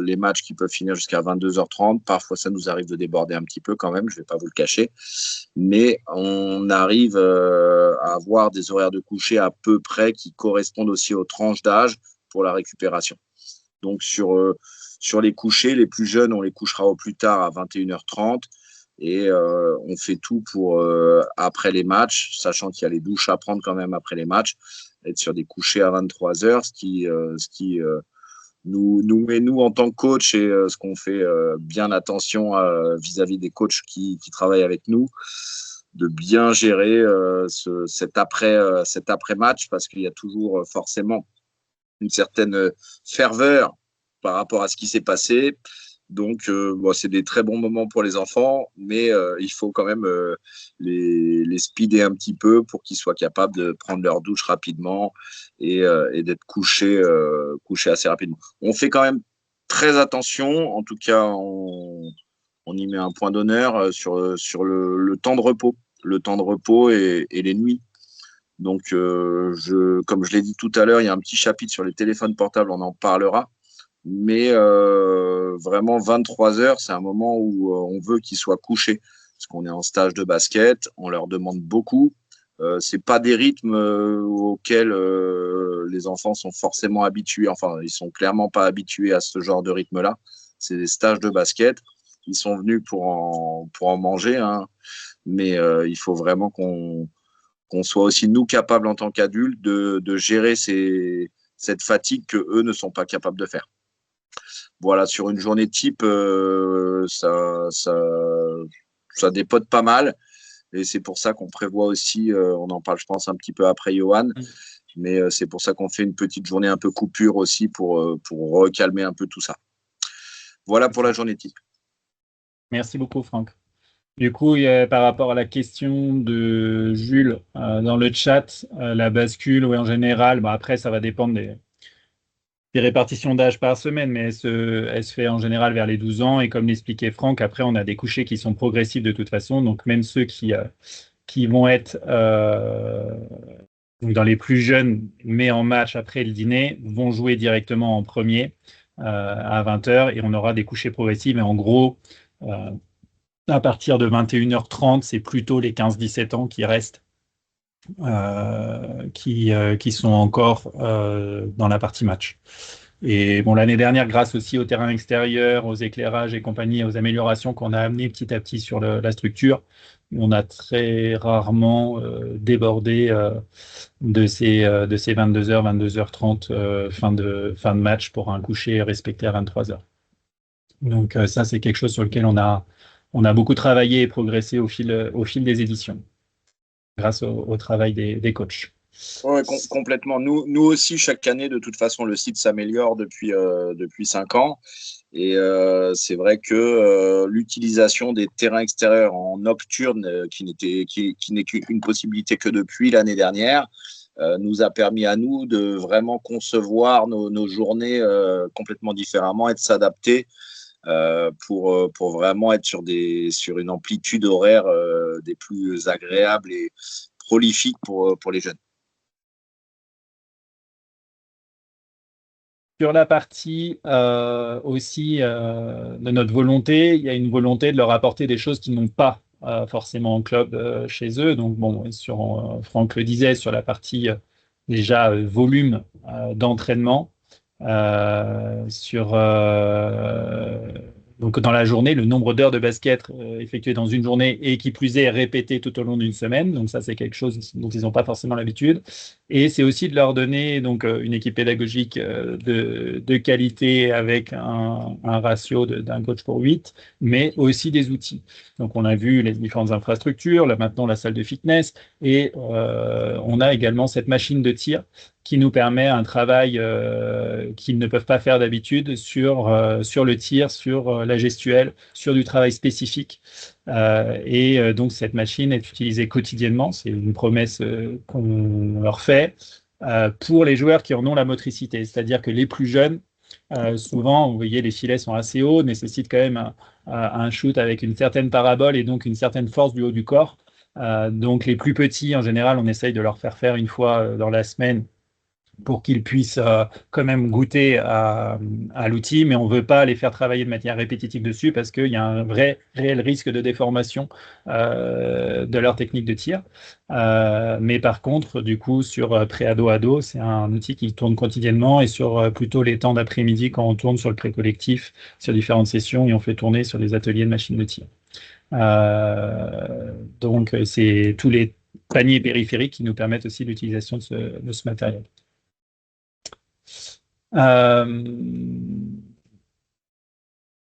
les matchs qui peuvent finir jusqu'à 22h30. Parfois, ça nous arrive de déborder un petit peu quand même, je ne vais pas vous le cacher. Mais on arrive à avoir des horaires de coucher à peu près qui correspondent aussi aux tranches d'âge pour la récupération. Donc, sur les couchers, les plus jeunes, on les couchera au plus tard à 21h30 et on fait tout pour, après les matchs, sachant qu'il y a les douches à prendre quand même après les matchs, être sur des couchers à 23h, ce qui nous met, nous, en tant que coach, et ce qu'on fait bien attention vis-à-vis des coachs qui travaillent avec nous, de bien gérer cet après-match, parce qu'il y a toujours forcément une certaine ferveur par rapport à ce qui s'est passé. Donc, c'est des très bons moments pour les enfants, mais il faut quand même les speeder un petit peu pour qu'ils soient capables de prendre leur douche rapidement et d'être couchés assez rapidement. On fait quand même très attention, en tout cas, on y met un point d'honneur sur le temps de repos. Le temps de repos et les nuits. Donc, comme je l'ai dit tout à l'heure, il y a un petit chapitre sur les téléphones portables, on en parlera. Mais vraiment, 23h, c'est un moment où on veut qu'ils soient couchés. Parce qu'on est en stage de basket, on leur demande beaucoup. Ce n'est pas des rythmes auxquels les enfants sont forcément habitués. Enfin, ils ne sont clairement pas habitués à ce genre de rythme-là. C'est des stages de basket. Ils sont venus pour en manger, hein. Mais il faut vraiment qu'on soit aussi, nous, capables en tant qu'adultes de gérer cette fatigue qu'eux ne sont pas capables de faire. Voilà, sur une journée type, ça dépote pas mal. Et c'est pour ça qu'on prévoit aussi, on en parle, je pense, un petit peu après Johan, mais c'est pour ça qu'on fait une petite journée un peu coupure aussi pour recalmer un peu tout ça. Voilà pour la journée type. Merci beaucoup, Franck. Du coup, par rapport à la question de Jules dans le chat, la bascule, oui, en général, après, ça va dépendre des répartitions d'âge par semaine, mais elle se fait en général vers les 12 ans. Et comme l'expliquait Franck, après, on a des couchers qui sont progressifs de toute façon. Donc, même ceux qui vont être donc dans les plus jeunes, mais en match après le dîner, vont jouer directement en premier à 20h. Et on aura des couchers progressifs. Mais en gros, à partir de 21h30, c'est plutôt les 15-17 ans qui restent. Qui sont encore dans la partie match. Et bon, l'année dernière, grâce aussi au terrain extérieur, aux éclairages et compagnie, aux améliorations qu'on a amenées petit à petit sur la structure, on a très rarement débordé de ces 22h, 22h30 fin de match pour un coucher respecté à 23h. Donc ça, c'est quelque chose sur lequel on a beaucoup travaillé et progressé au fil des éditions, grâce au travail des coachs. Ouais, complètement. Nous aussi, chaque année, de toute façon, le site s'améliore depuis 5 ans. Et c'est vrai que l'utilisation des terrains extérieurs en nocturne, qui n'est qu'une possibilité que depuis l'année dernière, nous a permis à nous de vraiment concevoir nos journées complètement différemment et de s'adapter pour vraiment être sur une amplitude horaire des plus agréables et prolifiques pour les jeunes. Sur la partie aussi de notre volonté, il y a une volonté de leur apporter des choses qu'ils n'ont pas forcément en club chez eux. Donc, bon, Franck le disait, sur la partie déjà volume d'entraînement, donc dans la journée, le nombre d'heures de basket effectuées dans une journée et qui plus est répété tout au long d'une semaine. Donc ça, c'est quelque chose dont ils n'ont pas forcément l'habitude. Et c'est aussi de leur donner donc une équipe pédagogique de qualité avec un ratio d'un coach pour 8, mais aussi des outils. Donc on a vu les différentes infrastructures, là maintenant la salle de fitness, et on a également cette machine de tir qui nous permet un travail qu'ils ne peuvent pas faire d'habitude sur le tir, sur la gestuelle, sur du travail spécifique. Donc, cette machine est utilisée quotidiennement. C'est une promesse qu'on leur fait pour les joueurs qui en ont la motricité. C'est-à-dire que les plus jeunes, souvent, vous voyez, les filets sont assez hauts, nécessitent quand même un shoot avec une certaine parabole et donc une certaine force du haut du corps. Donc, les plus petits, en général, on essaye de leur faire une fois dans la semaine pour qu'ils puissent quand même goûter à l'outil, mais on ne veut pas les faire travailler de manière répétitive dessus parce qu'il y a un réel risque de déformation de leur technique de tir. Mais par contre, du coup, sur pré-ado-ado, c'est un outil qui tourne quotidiennement et sur plutôt les temps d'après-midi quand on tourne sur le pré-collectif, sur différentes sessions et on fait tourner sur les ateliers de machines de tir. Donc, c'est tous les paniers périphériques qui nous permettent aussi l'utilisation de ce matériel.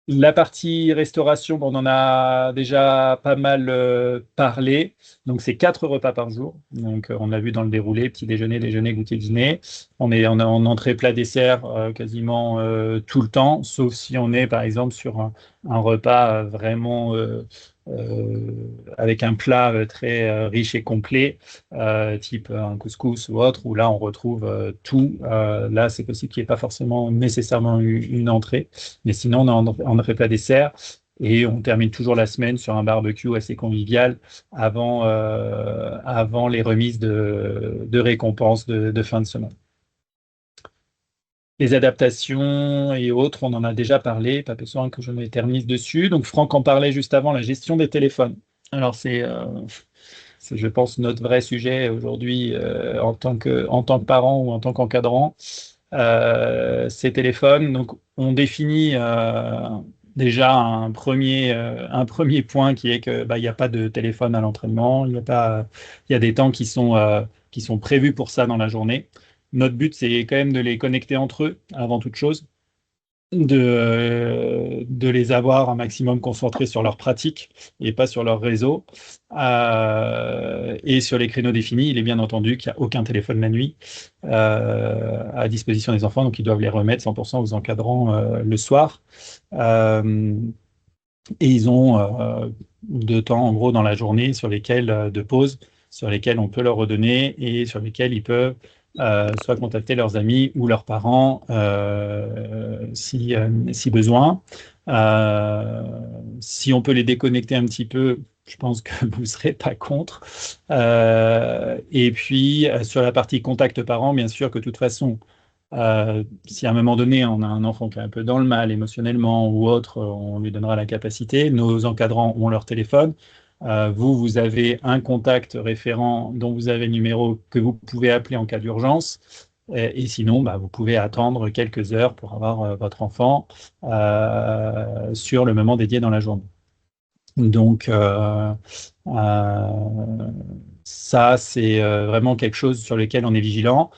La partie restauration, on en a déjà pas mal parlé. Donc, c'est 4 repas par jour. Donc, on l'a vu dans le déroulé, petit déjeuner, déjeuner, goûter, dîner. On est en entrée, plat, dessert quasiment tout le temps, sauf si on est, par exemple, sur un repas vraiment avec un plat très riche et complet, type un couscous ou autre, où là, on retrouve tout. Là, c'est possible qu'il n'y ait pas forcément nécessairement une entrée. Mais sinon, on a en plat dessert et on termine toujours la semaine sur un barbecue assez convivial avant les remises de récompenses de fin de semaine. Les adaptations et autres, on en a déjà parlé, pas besoin que je m'éternise dessus. Donc Franck en parlait juste avant, la gestion des téléphones. Alors c'est je pense, notre vrai sujet aujourd'hui en tant que parent ou en tant qu'encadrant. Ces téléphones, donc on définit déjà un premier point qui est que il n'y a pas de téléphone à l'entraînement, il y a des temps qui sont prévus pour ça dans la journée. Notre but, c'est quand même de les connecter entre eux avant toute chose, de les avoir un maximum concentrés sur leur pratique et pas sur leur réseau. Et sur les créneaux définis, il est bien entendu qu'il n'y a aucun téléphone la nuit à disposition des enfants, donc ils doivent les remettre 100% aux encadrants le soir. Et ils ont de temps, en gros, dans la journée de pause, sur lesquels on peut leur redonner et sur lesquels ils peuvent soit contacter leurs amis ou leurs parents si besoin. Si on peut les déconnecter un petit peu, je pense que vous ne serez pas contre. Et puis, sur la partie contact parent, bien sûr que de toute façon, si à un moment donné, on a un enfant qui est un peu dans le mal émotionnellement ou autre, on lui donnera la capacité. Nos encadrants ont leur téléphone. Vous avez un contact référent dont vous avez le numéro que vous pouvez appeler en cas d'urgence. Et sinon, vous pouvez attendre quelques heures pour avoir votre enfant sur le moment dédié dans la journée. Donc, ça, c'est vraiment quelque chose sur lequel on est vigilant.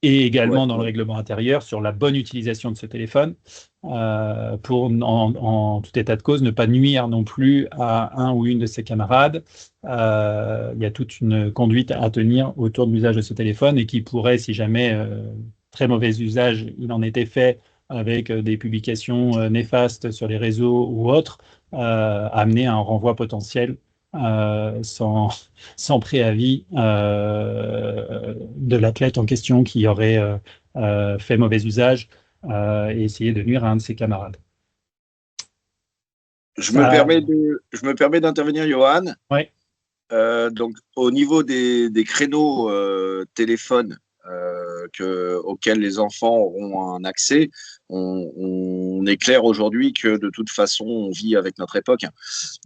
Et également dans le règlement intérieur sur la bonne utilisation de ce téléphone pour, en tout état de cause, ne pas nuire non plus à un ou une de ses camarades. Il y a toute une conduite à tenir autour de l'usage de ce téléphone et qui pourrait, si jamais très mauvais usage il en était fait avec des publications néfastes sur les réseaux ou autres, amener à un renvoi potentiel sans préavis de l'athlète en question qui aurait fait mauvais usage et essayé de nuire à un de ses camarades. Je me permets d'intervenir, Johan. Oui. Donc, au niveau des créneaux téléphones auxquels les enfants auront un accès, on est clair aujourd'hui que de toute façon, on vit avec notre époque.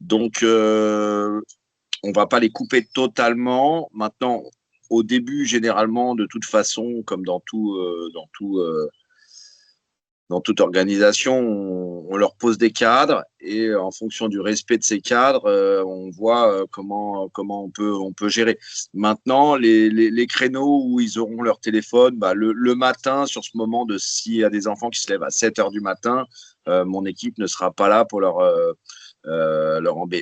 Donc, on ne va pas les couper totalement. Maintenant, au début, généralement, de toute façon, comme dans toute organisation, on leur pose des cadres et en fonction du respect de ces cadres, on voit comment on peut gérer. Maintenant, les créneaux où ils auront leur téléphone, le matin, sur ce moment s'il y a des enfants qui se lèvent à 7 heures du matin, mon équipe ne sera pas là pour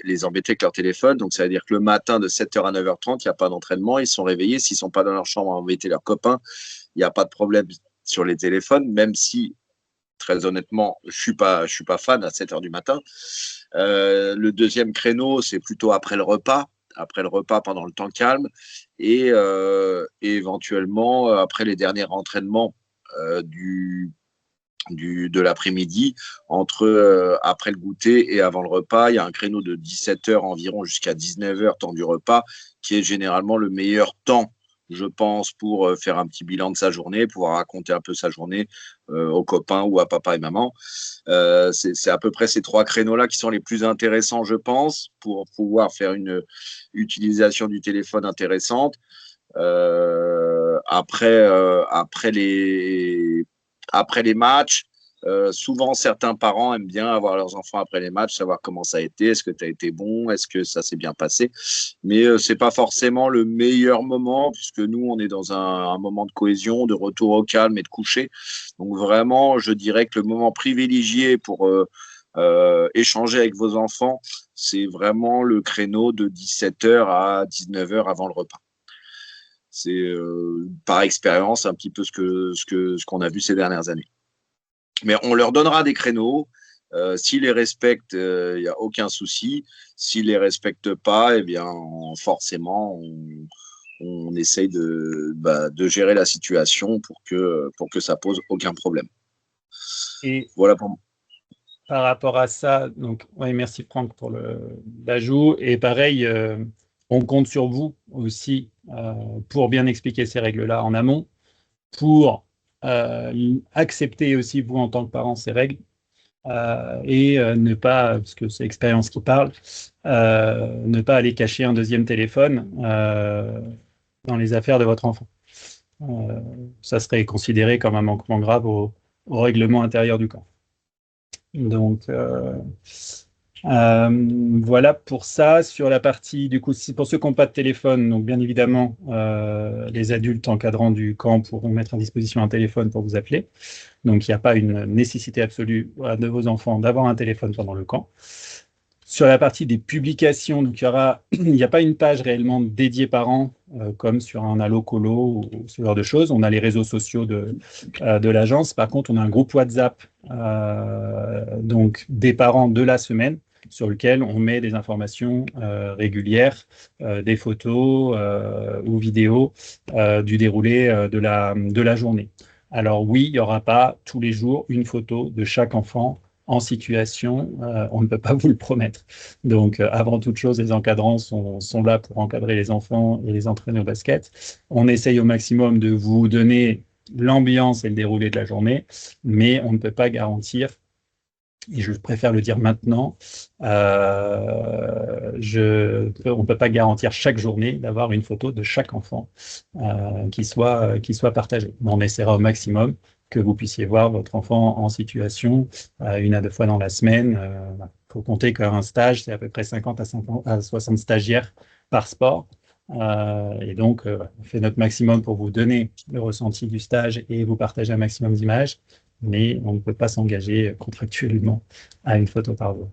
les embêter avec leur téléphone. Donc, ça veut dire que le matin de 7h à 9h30, il n'y a pas d'entraînement. Ils sont réveillés. S'ils ne sont pas dans leur chambre à embêter leurs copains, il n'y a pas de problème sur les téléphones, même si, très honnêtement, je suis pas fan à 7h du matin. Le deuxième créneau, c'est plutôt après le repas pendant le temps calme et éventuellement après les derniers entraînements de l'après-midi, après le goûter et avant le repas. Il y a un créneau de 17h environ jusqu'à 19h, temps du repas, qui est généralement le meilleur temps, je pense, pour faire un petit bilan de sa journée, pouvoir raconter un peu sa journée aux copains ou à papa et maman. C'est à peu près ces 3 créneaux-là qui sont les plus intéressants, je pense, pour pouvoir faire une utilisation du téléphone intéressante. Après les matchs, souvent certains parents aiment bien avoir leurs enfants après les matchs, savoir comment ça a été, est-ce que tu as été bon, est-ce que ça s'est bien passé. Mais c'est pas forcément le meilleur moment, puisque nous, on est dans un moment de cohésion, de retour au calme et de coucher. Donc vraiment, je dirais que le moment privilégié pour échanger avec vos enfants, c'est vraiment le créneau de 17h à 19h avant le repas. C'est par expérience un petit peu ce qu'on a vu ces dernières années. Mais on leur donnera des créneaux. S'ils les respectent, il n'y a aucun souci. S'ils ne les respectent pas, eh bien, forcément, on essaye de gérer la situation pour que ça pose aucun problème. Et voilà pour moi. Par rapport à ça, donc, merci Franck pour l'ajout. Et pareil, on compte sur vous aussi pour bien expliquer ces règles-là en amont, pour accepter aussi, vous, en tant que parents, ces règles et ne pas, parce que c'est l'expérience qui parle, ne pas aller cacher un deuxième téléphone dans les affaires de votre enfant. Ça serait considéré comme un manquement grave au règlement intérieur du camp. Donc, voilà pour ça. Sur la partie, du coup, pour ceux qui n'ont pas de téléphone, donc bien évidemment, les adultes encadrants du camp pourront mettre à disposition un téléphone pour vous appeler. Donc, il n'y a pas une nécessité absolue de vos enfants d'avoir un téléphone pendant le camp. Sur la partie des publications, donc il n'y a pas une page réellement dédiée parents, comme sur un Allo Colo ou ce genre de choses. On a les réseaux sociaux de l'agence. Par contre, on a un groupe WhatsApp donc des parents de la semaine sur lequel on met des informations régulières, des photos ou vidéos du déroulé de la journée. Alors oui, il n'y aura pas tous les jours une photo de chaque enfant en situation, on ne peut pas vous le promettre. Donc, avant toute chose, les encadrants sont là pour encadrer les enfants et les entraîner au basket. On essaye au maximum de vous donner l'ambiance et le déroulé de la journée, mais on ne peut pas garantir, et je préfère le dire maintenant, on ne peut pas garantir chaque journée d'avoir une photo de chaque enfant qui soit partagée. Mais on essaiera au maximum que vous puissiez voir votre enfant en situation 1 à 2 fois dans la semaine. Il faut compter qu'un stage, c'est à peu près 50 à 60 stagiaires par sport. Et donc, on fait notre maximum pour vous donner le ressenti du stage et vous partager un maximum d'images, mais on ne peut pas s'engager contractuellement à une photo par jour.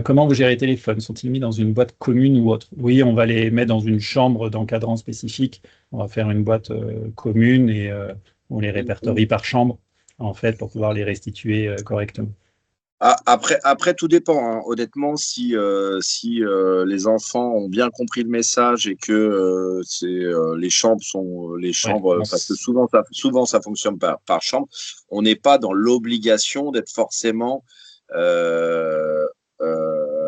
Comment vous gérez les téléphones? Sont-ils mis dans une boîte commune ou autre? Oui, on va les mettre dans une chambre d'encadrant spécifique. On va faire une boîte commune et on les répertorie par chambre, en fait, pour pouvoir les restituer correctement. Après, tout dépend. Hein. Honnêtement, si les enfants ont bien compris le message et que les chambres sont les chambres, parce que souvent ça fonctionne par chambre, on n'est pas dans l'obligation d'être forcément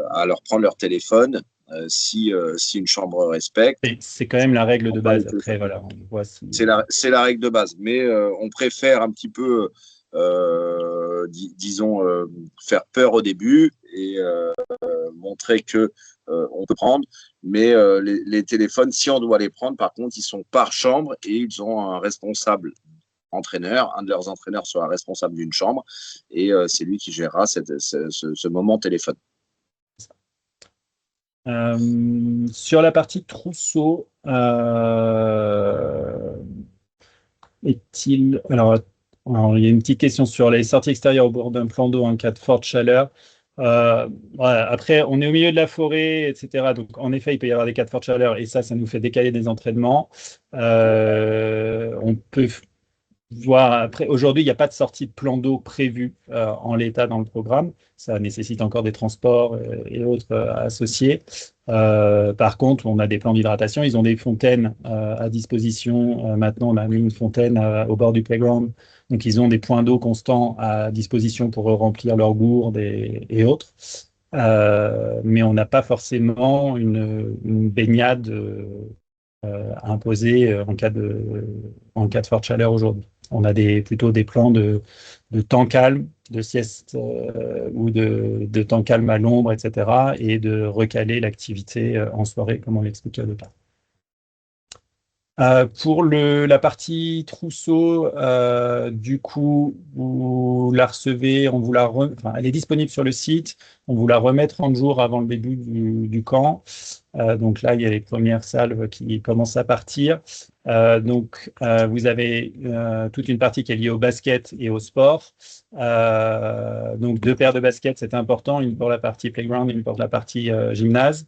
à leur prendre leur téléphone si une chambre respecte. C'est quand même la règle de base. Après, voilà, on voit si... C'est la règle de base, mais on préfère un petit peu, disons, faire peur au début et montrer que on peut prendre. Mais les téléphones, si on doit les prendre, par contre, ils sont par chambre et ils ont un responsable entraîneur, un de leurs entraîneurs sera responsable d'une chambre et c'est lui qui gérera ce moment téléphone. Sur la partie trousseau, alors, il y a une petite question sur les sorties extérieures au bord d'un plan d'eau en cas de forte chaleur. Voilà. Après, on est au milieu de la forêt, etc. Donc, en effet, il peut y avoir des cas de forte chaleur et ça nous fait décaler des entraînements. On peut voir après. Aujourd'hui, il n'y a pas de sortie de plan d'eau prévue en l'état dans le programme. Ça nécessite encore des transports et autres associés. Par contre, on a des plans d'hydratation. Ils ont des fontaines à disposition. Maintenant, on a mis une fontaine au bord du playground. Donc, ils ont des points d'eau constants à disposition pour remplir leurs gourdes et autres. Mais on n'a pas forcément une baignade imposée en cas de forte chaleur aujourd'hui. On a plutôt des plans de temps calme, de sieste ou de temps calme à l'ombre, etc. et de recaler l'activité en soirée, comme on l'expliquait au départ. Pour la partie trousseau, du coup, vous la recevez, elle est disponible sur le site, on vous la remet 30 jours avant le début du camp. Donc là, il y a les premières salves qui commencent à partir. Donc, vous avez toute une partie qui est liée au basket et au sport. Donc, 2 paires de baskets, c'est important, une pour la partie playground et une pour la partie gymnase.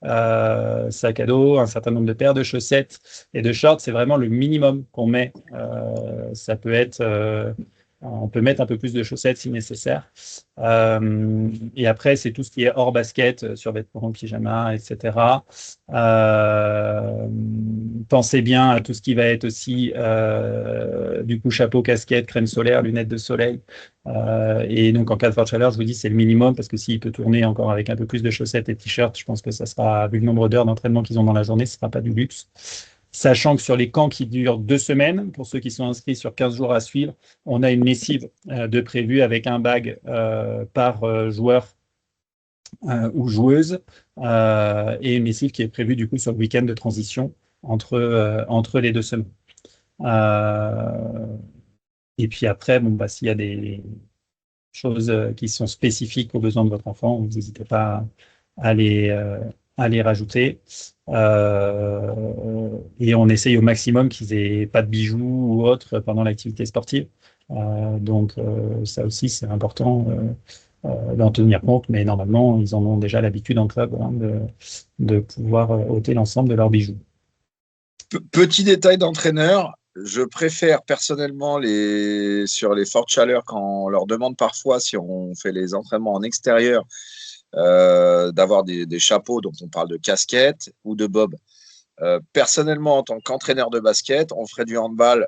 Sac à dos, un certain nombre de paires de chaussettes et de shorts, c'est vraiment le minimum qu'on met. Ça peut être... on peut mettre un peu plus de chaussettes si nécessaire. Et après, c'est tout ce qui est hors basket, survêtements, pyjama, etc. Pensez bien à tout ce qui va être aussi du coup chapeau, casquette, crème solaire, lunettes de soleil. Et donc en cas de forte chaleur, je vous dis c'est le minimum parce que s'il peut tourner encore avec un peu plus de chaussettes et t-shirts, je pense que ça sera, vu le nombre d'heures d'entraînement qu'ils ont dans la journée, ce ne sera pas du luxe. Sachant que sur les camps qui durent 2 semaines, pour ceux qui sont inscrits sur 15 jours à suivre, on a une lessive de prévu avec un bag par joueur ou joueuse et une lessive qui est prévue du coup sur le week-end de transition entre les 2 semaines. Et puis après, s'il y a des choses qui sont spécifiques aux besoins de votre enfant, vous n'hésitez pas à les rajouter. Et on essaye au maximum qu'ils n'aient pas de bijoux ou autre pendant l'activité sportive. Donc ça aussi, c'est important d'en tenir compte, mais normalement, ils en ont déjà l'habitude en club de pouvoir ôter l'ensemble de leurs bijoux. Petit détail d'entraîneur, Je préfère personnellement sur les fortes chaleurs, quand on leur demande parfois, si on fait les entraînements en extérieur, d'avoir des chapeaux, donc on parle de casquette ou de bob. Personnellement, en tant qu'entraîneur de basket, on ferait du handball.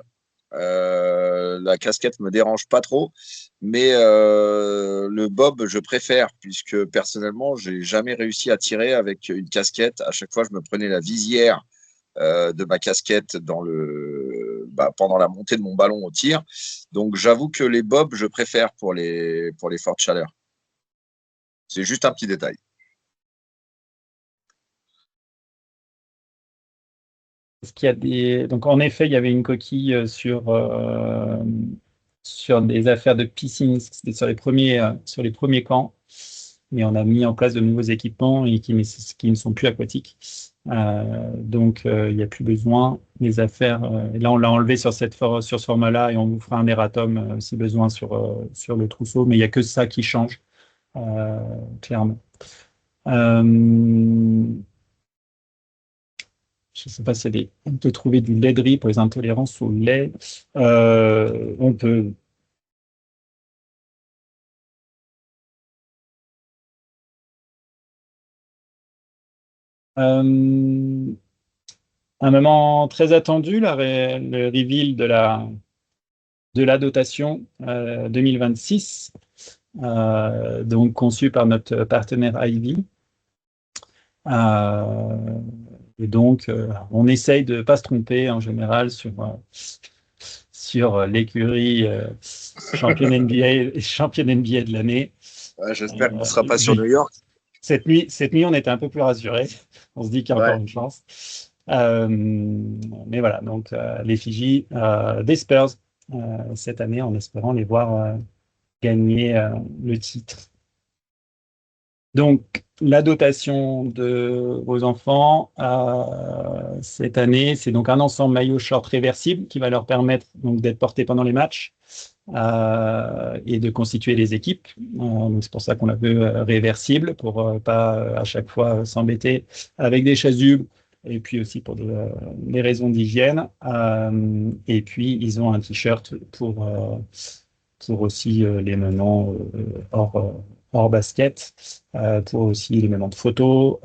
La casquette me dérange pas trop, mais le bob, je préfère, puisque personnellement, j'ai jamais réussi à tirer avec une casquette. À chaque fois, je me prenais la visière de ma casquette pendant la montée de mon ballon au tir. Donc, j'avoue que les bobs, je préfère pour les fortes chaleurs. C'est juste un petit détail. Est-ce qu'il y a des... Donc, en effet, il y avait une coquille sur des affaires de piscine. C'était sur les premiers camps. Mais on a mis en place de nouveaux équipements et qui ne sont plus aquatiques. Donc, il n'y a plus besoin. Les affaires, et là, on l'a enlevé sur sur ce format-là et on vous fera un erratum si besoin sur le trousseau. Mais il n'y a que ça qui change, clairement. Je ne sais pas si on peut trouver du lait pour les intolérances au lait. On peut. Un moment très attendu, le reveal de la dotation 2026, donc conçu par notre partenaire Ivy. Et donc, on essaye de ne pas se tromper en général sur l'écurie championne NBA de l'année. Ouais, j'espère qu'on ne sera pas sur New York. Cette nuit, on était un peu plus rassurés. On se dit qu'il y a encore une chance. Mais voilà, donc l'effigie des Spurs cette année, en espérant les voir gagner le titre. Donc, la dotation aux enfants cette année, c'est donc un ensemble maillot short réversible qui va leur permettre donc d'être portés pendant les matchs et de constituer les équipes. Donc c'est pour ça qu'on la veut réversible, pour pas à chaque fois s'embêter avec des chasubles, et puis aussi pour des raisons d'hygiène. Et puis, ils ont un t-shirt pour aussi les moments hors basket, pour aussi les moments de photos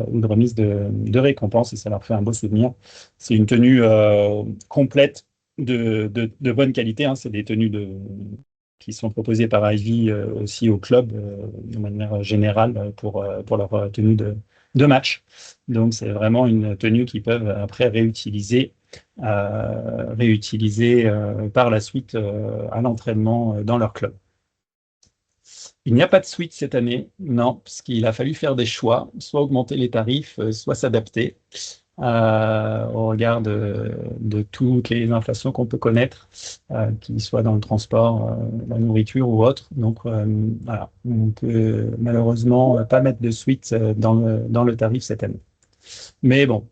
ou de remise de récompenses, et ça leur fait un beau souvenir. C'est une tenue complète de bonne qualité, hein. C'est des tenues qui sont proposées par Ivy aussi au club de manière générale pour leur tenue de match. Donc c'est vraiment une tenue qu'ils peuvent après réutiliser par la suite à l'entraînement dans leur club. Il n'y a pas de suite cette année, non, parce qu'il a fallu faire des choix, soit augmenter les tarifs, soit s'adapter au regard de toutes les inflations qu'on peut connaître, qu'ils soient dans le transport, la nourriture ou autre. Donc voilà, on peut malheureusement pas mettre de suite dans le tarif cette année. Mais bon,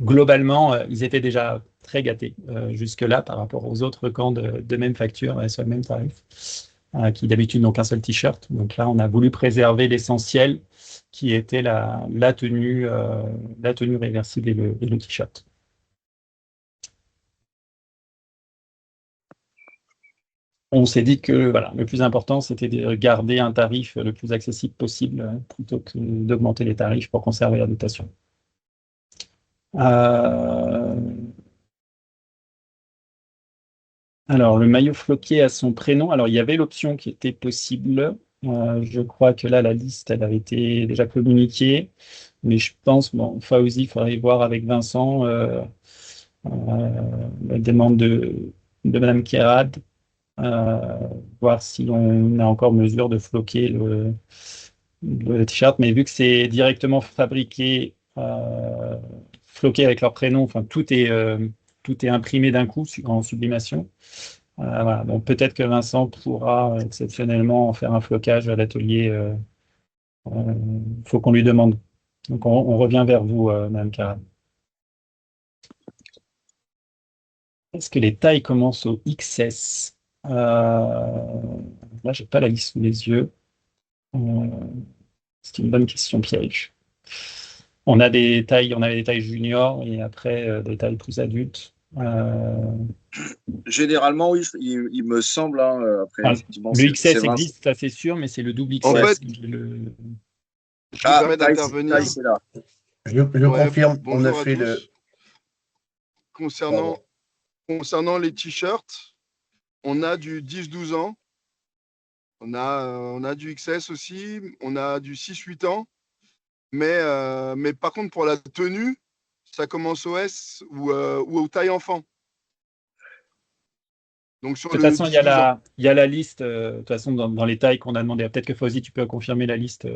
globalement, ils étaient déjà très gâtés jusque-là par rapport aux autres camps de même facture sur le même tarif, qui d'habitude n'ont qu'un seul t-shirt. Donc là, on a voulu préserver l'essentiel, qui était la tenue réversible et le t-shirt. On s'est dit que voilà, le plus important, c'était de garder un tarif le plus accessible possible plutôt que d'augmenter les tarifs pour conserver la dotation. Alors, le maillot floqué a son prénom. Alors, il y avait l'option qui était possible. Je crois que là, la liste, elle avait été déjà communiquée. Mais je pense, bon, Fauzi, il faudrait voir avec Vincent la demande de Madame Kérad, voir si on a encore mesure de floquer le t-shirt. Mais vu que c'est directement fabriqué, floqué avec leur prénom, enfin, tout est imprimé d'un coup en sublimation. Voilà. Donc peut-être que Vincent pourra exceptionnellement en faire un flocage à l'atelier. Faut qu'on lui demande. Donc on revient vers vous, Mme Karam. Est-ce que les tailles commencent au XS? Là, j'ai pas la liste sous les yeux. C'est une bonne question piège. On avait des tailles juniors et après des tailles plus adultes. Généralement, oui, il me semble. Hein, après, Enfin, effectivement, le c'est XS Vincent. existe, ça c'est sûr, mais c'est le double En XS. fait, Le... je me permets Taille, d'intervenir. c'est là. Je Ouais, confirme, on a bonjour à fait le. tous. Concernant les t-shirts, on a du 10-12 ans, on a du XS aussi, on a du 6-8 ans, mais par contre, pour la tenue, ça commence au S ou aux tailles enfant. Donc sur De toute le façon, 10-12 ans. il y a la liste, de toute façon, dans les tailles qu'on a demandé. Peut-être que Fauzi, tu peux confirmer la liste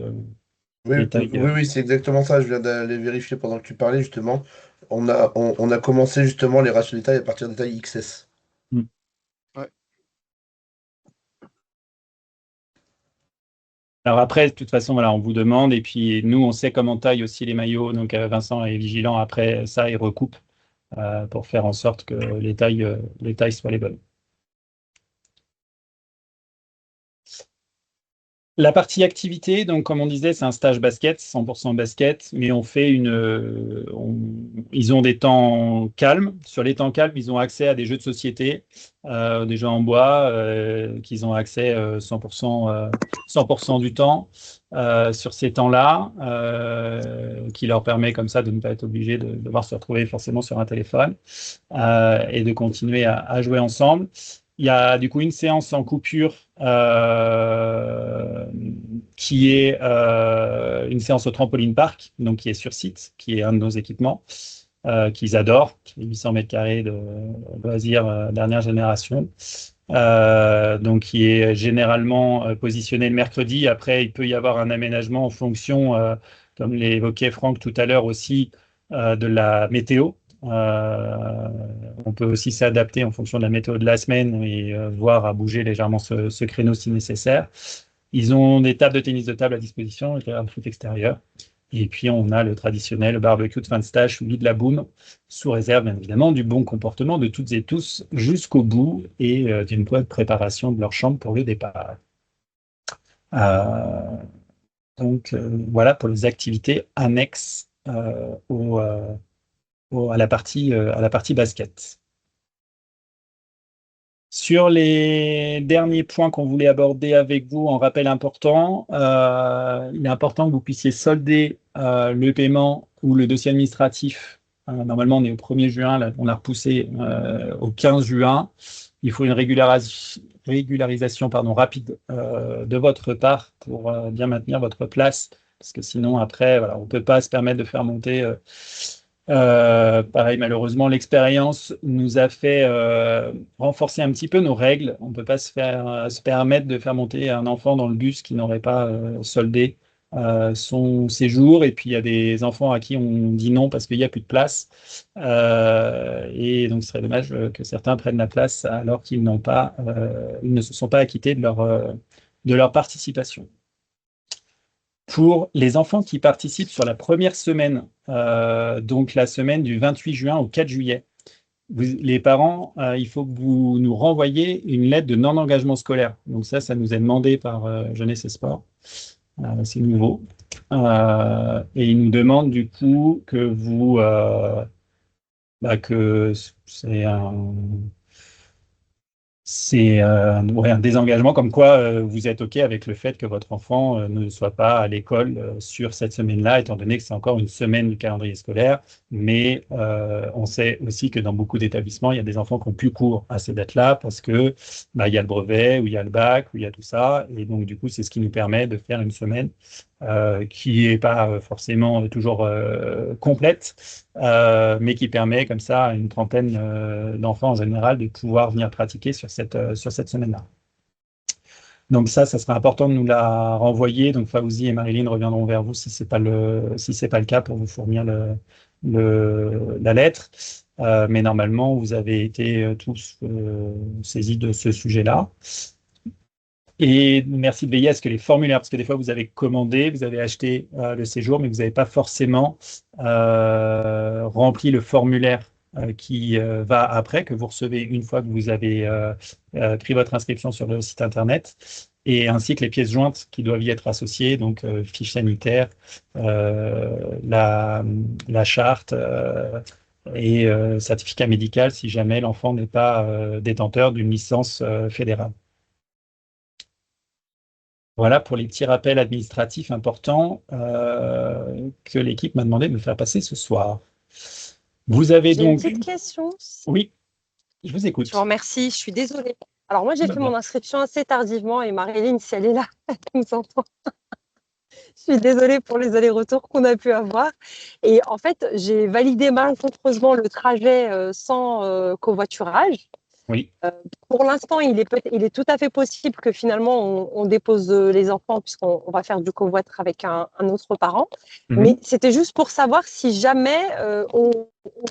Oui, des tailles. oui, c'est exactement ça. Je viens d'aller vérifier pendant que tu parlais, justement. On a commencé justement les ratios des tailles à partir des tailles XS. Hmm. Ouais. Alors après, de toute façon, voilà, on vous demande, et puis nous, on sait comment taille aussi les maillots, donc Vincent est vigilant après ça et recoupe pour faire en sorte que les tailles soient les bonnes. La partie activité, donc comme on disait, c'est un stage basket, 100% basket, mais on fait ils ont des temps calmes. Sur les temps calmes, ils ont accès à des jeux de société, des jeux en bois, qu'ils ont accès 100% du temps sur ces temps-là, qui leur permet comme ça de ne pas être obligés de devoir se retrouver forcément sur un téléphone et de continuer à jouer ensemble. Il y a du coup une séance en coupure qui est une séance au trampoline park, donc qui est sur site, qui est un de nos équipements qu'ils adorent, qui est 800 mètres carrés de loisirs dernière génération. Donc qui est généralement positionné le mercredi. Après, il peut y avoir un aménagement en fonction, comme l'évoquait Franck tout à l'heure aussi, de la météo. On peut aussi s'adapter en fonction de la météo de la semaine et voir à bouger légèrement ce créneau si nécessaire. Ils ont des tables de tennis de table à disposition, un terrain de foot extérieur. Et puis, on a le traditionnel barbecue de fin de stage sous lit de la boum, sous réserve, bien évidemment, du bon comportement de toutes et tous jusqu'au bout et d'une bonne préparation de leur chambre pour le départ. Euh, voilà pour les activités annexes à la partie basket. Sur les derniers points qu'on voulait aborder avec vous, en rappel important, il est important que vous puissiez solder le paiement ou le dossier administratif. Normalement, on est au 1er juin, là, on a repoussé au 15 juin. Il faut une régularisation rapide de votre part pour bien maintenir votre place, parce que sinon, après, voilà, on ne peut pas se permettre de faire monter. Pareil, malheureusement, l'expérience nous a fait renforcer un petit peu nos règles. On ne peut pas se permettre de faire monter un enfant dans le bus qui n'aurait pas soldé son séjour. Et puis, il y a des enfants à qui on dit non parce qu'il n'y a plus de place. Et donc, ce serait dommage que certains prennent la place alors qu'ils ils ne se sont pas acquittés de leur participation. Pour les enfants qui participent sur la première semaine, donc la semaine du 28 juin au 4 juillet, les parents, il faut que vous nous renvoyiez une lettre de non-engagement scolaire. Donc ça nous est demandé par Jeunesse et Sport. C'est nouveau. Et ils nous demandent du coup que que c'est un désengagement comme quoi vous êtes OK avec le fait que votre enfant ne soit pas à l'école sur cette semaine-là, étant donné que c'est encore une semaine du calendrier scolaire. Mais on sait aussi que dans beaucoup d'établissements, il y a des enfants qui ont plus cours à ces dates-là parce que il y a le brevet, ou il y a le bac, ou il y a tout ça. Et donc, du coup, c'est ce qui nous permet de faire une semaine qui n'est pas forcément toujours complète, mais qui permet comme ça à une trentaine d'enfants en général de pouvoir venir pratiquer sur cette semaine-là. Donc ça sera important de nous la renvoyer. Donc Fawzi et Marilyn reviendront vers vous si c'est pas le cas pour vous fournir la lettre. Mais normalement, vous avez été tous saisis de ce sujet-là. Et merci de veiller à ce que les formulaires, parce que des fois vous avez commandé, vous avez acheté le séjour, mais vous n'avez pas forcément rempli le formulaire qui va après, que vous recevez une fois que vous avez pris votre inscription sur le site internet, et ainsi que les pièces jointes qui doivent y être associées, donc fiche sanitaire, la charte, et certificat médical si jamais l'enfant n'est pas détenteur d'une licence fédérale. Voilà pour les petits rappels administratifs importants que l'équipe m'a demandé de me faire passer ce soir. Vous avez J'ai une donc... petite question. Oui, je vous écoute. Je vous remercie, je suis désolée. Alors moi, j'ai fait D'accord. mon inscription assez tardivement et Marilyn, si elle est là, elle nous entend. Je suis désolée pour les allers-retours qu'on a pu avoir. Et en fait, j'ai validé malencontreusement le trajet sans covoiturage. Oui. Pour l'instant, il est tout à fait possible que finalement, on dépose les enfants puisqu'on va faire du covoitre avec un autre parent. Mais c'était juste pour savoir si jamais on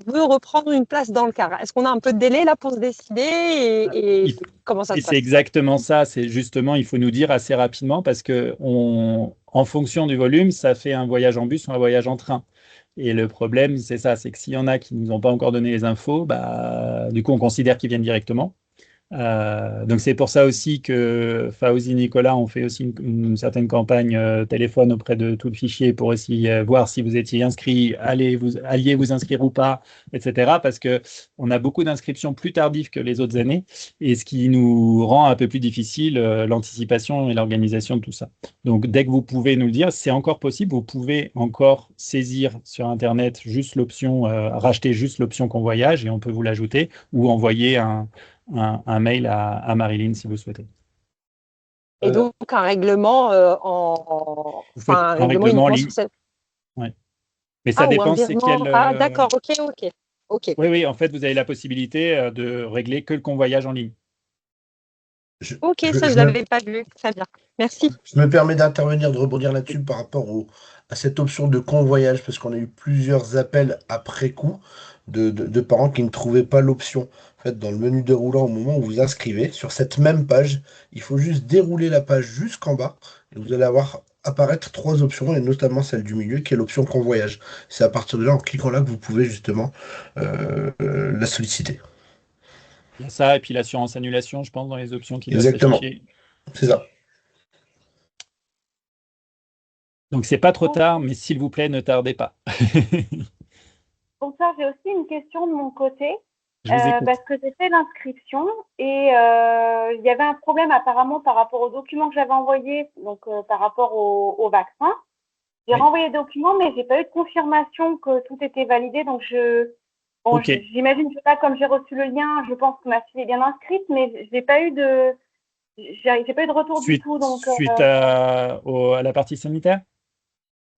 veut reprendre une place dans le car. Est-ce qu'on a un peu de délai là pour se décider et comment ça se passe? C'est exactement ça. C'est justement, il faut nous dire assez rapidement parce que en fonction du volume, ça fait un voyage en bus ou un voyage en train. Et le problème, c'est ça, c'est que s'il y en a qui ne nous ont pas encore donné les infos, du coup, on considère qu'ils viennent directement. Donc c'est pour ça aussi que Fauzi et Nicolas ont fait aussi une certaine campagne téléphone auprès de tout le fichier pour aussi voir si vous étiez inscrit, alliez vous inscrire ou pas, etc. Parce que on a beaucoup d'inscriptions plus tardives que les autres années et ce qui nous rend un peu plus difficile l'anticipation et l'organisation de tout ça. Donc dès que vous pouvez nous le dire, c'est encore possible, vous pouvez encore saisir sur Internet juste l'option, racheter juste l'option convoyage et on peut vous l'ajouter ou envoyer un mail à Marilyn si vous souhaitez. Et donc un règlement Vous faites un règlement en uniquement ligne. sur cette... Ouais. Mais ça dépend c'est quel. Ah d'accord, ok. Oui, en fait, vous avez la possibilité de régler que le convoyage en ligne. Je ne l'avais pas vu. Très bien. Merci. Je me permets d'intervenir, de rebondir là-dessus par rapport à cette option de convoyage, parce qu'on a eu plusieurs appels après coup de parents qui ne trouvaient pas l'option. En fait, dans le menu déroulant, au moment où vous inscrivez, sur cette même page, il faut juste dérouler la page jusqu'en bas, et vous allez avoir apparaître 3 options, et notamment celle du milieu, qui est l'option convoyage. C'est à partir de là, en cliquant là, que vous pouvez justement la solliciter. Il y a ça, et puis l'assurance annulation, je pense, dans les options qui doivent Exactement, s'afficher. c'est ça. Donc, c'est pas trop tard, mais s'il vous plaît, ne tardez pas. Bonsoir, j'ai aussi une question de mon côté. Je vous écoute. Parce que j'ai fait l'inscription et il y avait un problème apparemment par rapport aux documents que j'avais envoyés, donc par rapport au vaccin. J'ai renvoyé les documents, mais j'ai pas eu de confirmation que tout était validé. Donc j'imagine, je sais pas, comme j'ai reçu le lien, je pense que ma fille est bien inscrite, mais j'ai pas eu de retour du tout. Donc suite à la partie sanitaire?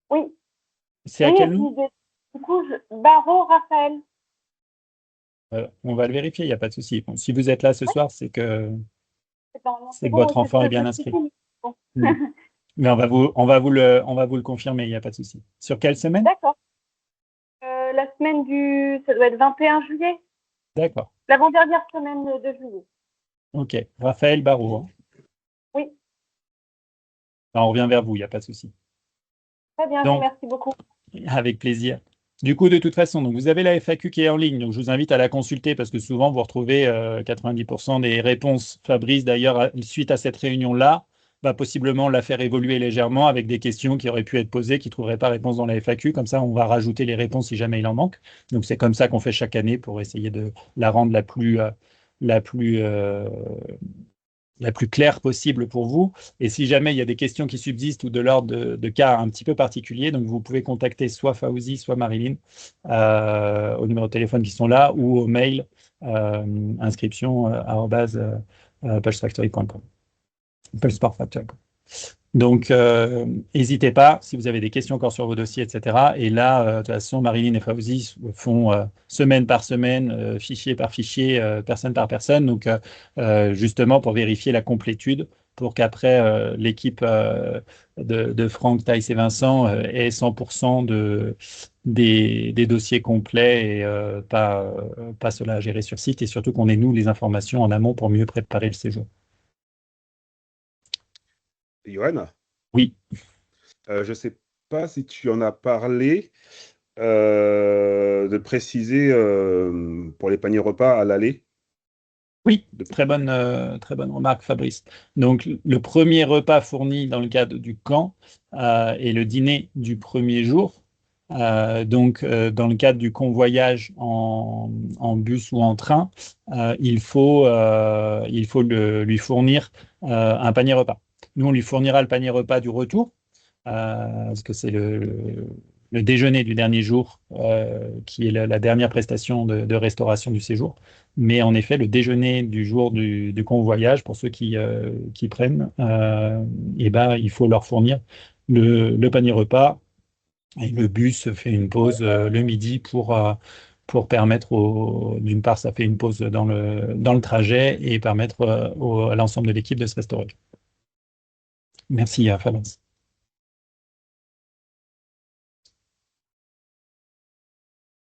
Oui. C'est à quel nom? Du coup, Barreau Raphaël. On va le vérifier, il n'y a pas de souci. Bon, si vous êtes là ce soir, c'est que votre enfant est bien inscrit. Bon. Mais on va vous le confirmer, il n'y a pas de souci. Sur quelle semaine? D'accord. La semaine ça doit être 21 juillet. D'accord. L'avant-dernière semaine de juillet. Ok. Raphaël Barrault. Hein. Oui. On revient vers vous, il n'y a pas de souci. Très bien, donc, merci beaucoup. Avec plaisir. Du coup, de toute façon, donc vous avez la FAQ qui est en ligne, donc je vous invite à la consulter parce que souvent vous retrouvez 90% des réponses. Fabrice, d'ailleurs, suite à cette réunion-là, va possiblement la faire évoluer légèrement avec des questions qui auraient pu être posées, qui ne trouveraient pas réponse dans la FAQ. Comme ça, on va rajouter les réponses si jamais il en manque. Donc c'est comme ça qu'on fait chaque année pour essayer de la rendre la plus claire possible pour vous. Et si jamais il y a des questions qui subsistent ou de l'ordre de cas un petit peu particuliers, donc vous pouvez contacter soit Fauzi, soit Marilyn au numéro de téléphone qui sont là ou au mail inscription@pulsefactory.com. Pulsesportfactory.com. Donc, n'hésitez pas si vous avez des questions encore sur vos dossiers, etc. Et là, de toute façon, Marilyn et Fauzi font semaine par semaine, fichier par fichier, personne par personne. Donc, justement, pour vérifier la complétude, pour qu'après, l'équipe de Franck, Thaïs et Vincent ait 100% des dossiers complets et pas cela à gérer sur site. Et surtout qu'on ait, nous, les informations en amont pour mieux préparer le séjour. Johan? Oui. Je ne sais pas si tu en as parlé, de préciser pour les paniers repas à l'aller. Oui, très bonne remarque, Fabrice. Donc, le premier repas fourni dans le cadre du camp et le dîner du premier jour Donc, dans le cadre du convoyage en bus ou en train, il faut lui fournir un panier repas. Nous, on lui fournira le panier repas du retour, parce que c'est le déjeuner du dernier jour qui est la dernière prestation de restauration du séjour. Mais en effet, le déjeuner du jour du convoyage, pour ceux qui prennent, il faut leur fournir le panier repas. Et le bus fait une pause le midi pour permettre d'une part, ça fait une pause dans le trajet et permettre à l'ensemble de l'équipe de se restaurer. Merci, Fabrice.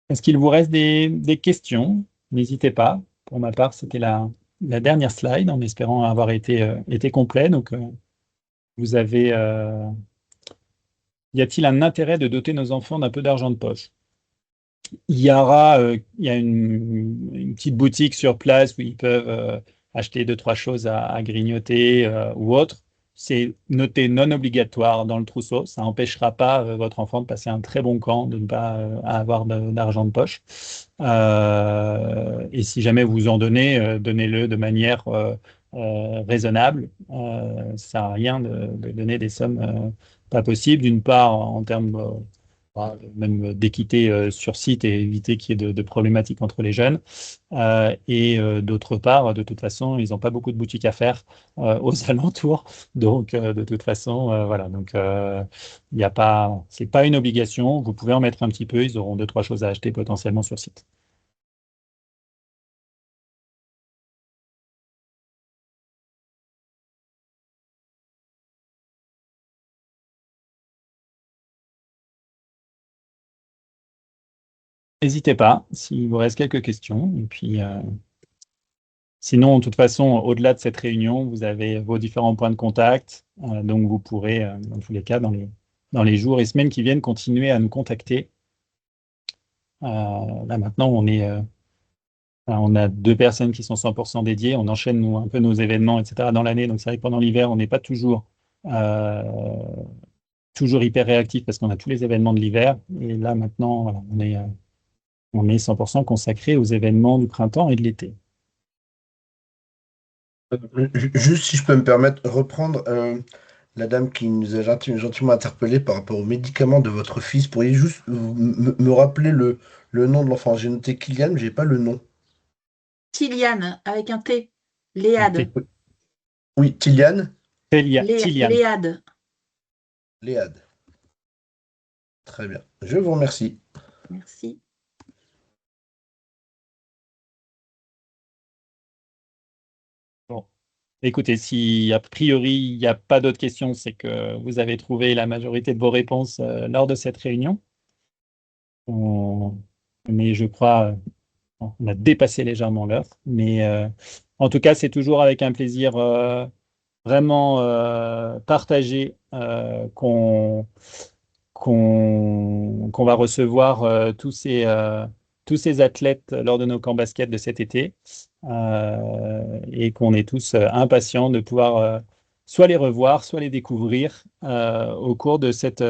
Est-ce qu'il vous reste des questions? N'hésitez pas. Pour ma part, c'était la dernière slide, en espérant avoir été complet. Donc, vous avez... y a-t-il un intérêt de doter nos enfants d'un peu d'argent de poche? Il y a une petite boutique sur place où ils peuvent acheter 2-3 choses à grignoter ou autre. C'est noté non obligatoire dans le trousseau. Ça n'empêchera pas votre enfant de passer un très bon camp, de ne pas avoir d'argent de poche. Et si jamais vous en donnez, donnez-le de manière raisonnable. Ça ne sert à rien de donner des sommes pas possibles. D'une part, en termes même d'équité sur site et éviter qu'il y ait de problématiques entre les jeunes. Et d'autre part, de toute façon, ils n'ont pas beaucoup de boutiques à faire aux alentours. Donc, de toute façon, voilà. Donc, c'est pas une obligation. Vous pouvez en mettre un petit peu. Ils auront 2-3 choses à acheter potentiellement sur site. N'hésitez pas s'il vous reste quelques questions. Et puis, sinon, de toute façon, au-delà de cette réunion, vous avez vos différents points de contact. Donc, vous pourrez, dans tous les cas, dans les jours et semaines qui viennent, continuer à nous contacter. Là, maintenant, on a 2 personnes qui sont 100% dédiées. On enchaîne un peu nos événements, etc. dans l'année. Donc, c'est vrai que pendant l'hiver, on n'est pas toujours hyper réactif parce qu'on a tous les événements de l'hiver. Et là, maintenant, voilà, on est 100% consacré aux événements du printemps et de l'été. Juste si je peux me permettre, reprendre la dame qui nous a gentiment interpellé par rapport aux médicaments de votre fils. Pourriez juste me rappeler le nom de l'enfant? J'ai noté Kylian, mais j'ai pas le nom. Kylian, avec un T. Léade. Oui, Kylian. Kylian. Léade. Léade. Très bien. Je vous remercie. Merci. Bon. Écoutez, si a priori il n'y a pas d'autres questions, c'est que vous avez trouvé la majorité de vos réponses lors de cette réunion. Mais je crois on a dépassé légèrement l'heure. Mais en tout cas, c'est toujours avec un plaisir vraiment partagé qu'on va recevoir tous ces athlètes lors de nos camps basket de cet été et qu'on est tous impatients de pouvoir soit les revoir, soit les découvrir au cours de cette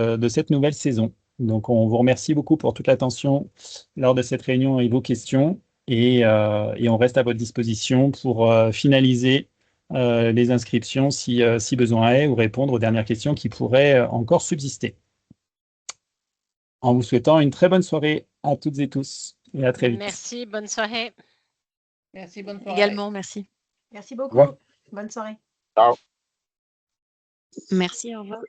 nouvelle saison. Donc, on vous remercie beaucoup pour toute l'attention lors de cette réunion et vos questions et on reste à votre disposition pour finaliser les inscriptions si besoin est ou répondre aux dernières questions qui pourraient encore subsister. En vous souhaitant une très bonne soirée à toutes et tous et à très vite. Merci, bonne soirée. Merci, bonne soirée. Également, merci. Merci beaucoup. Ouais. Bonne soirée. Ciao. Merci, au revoir.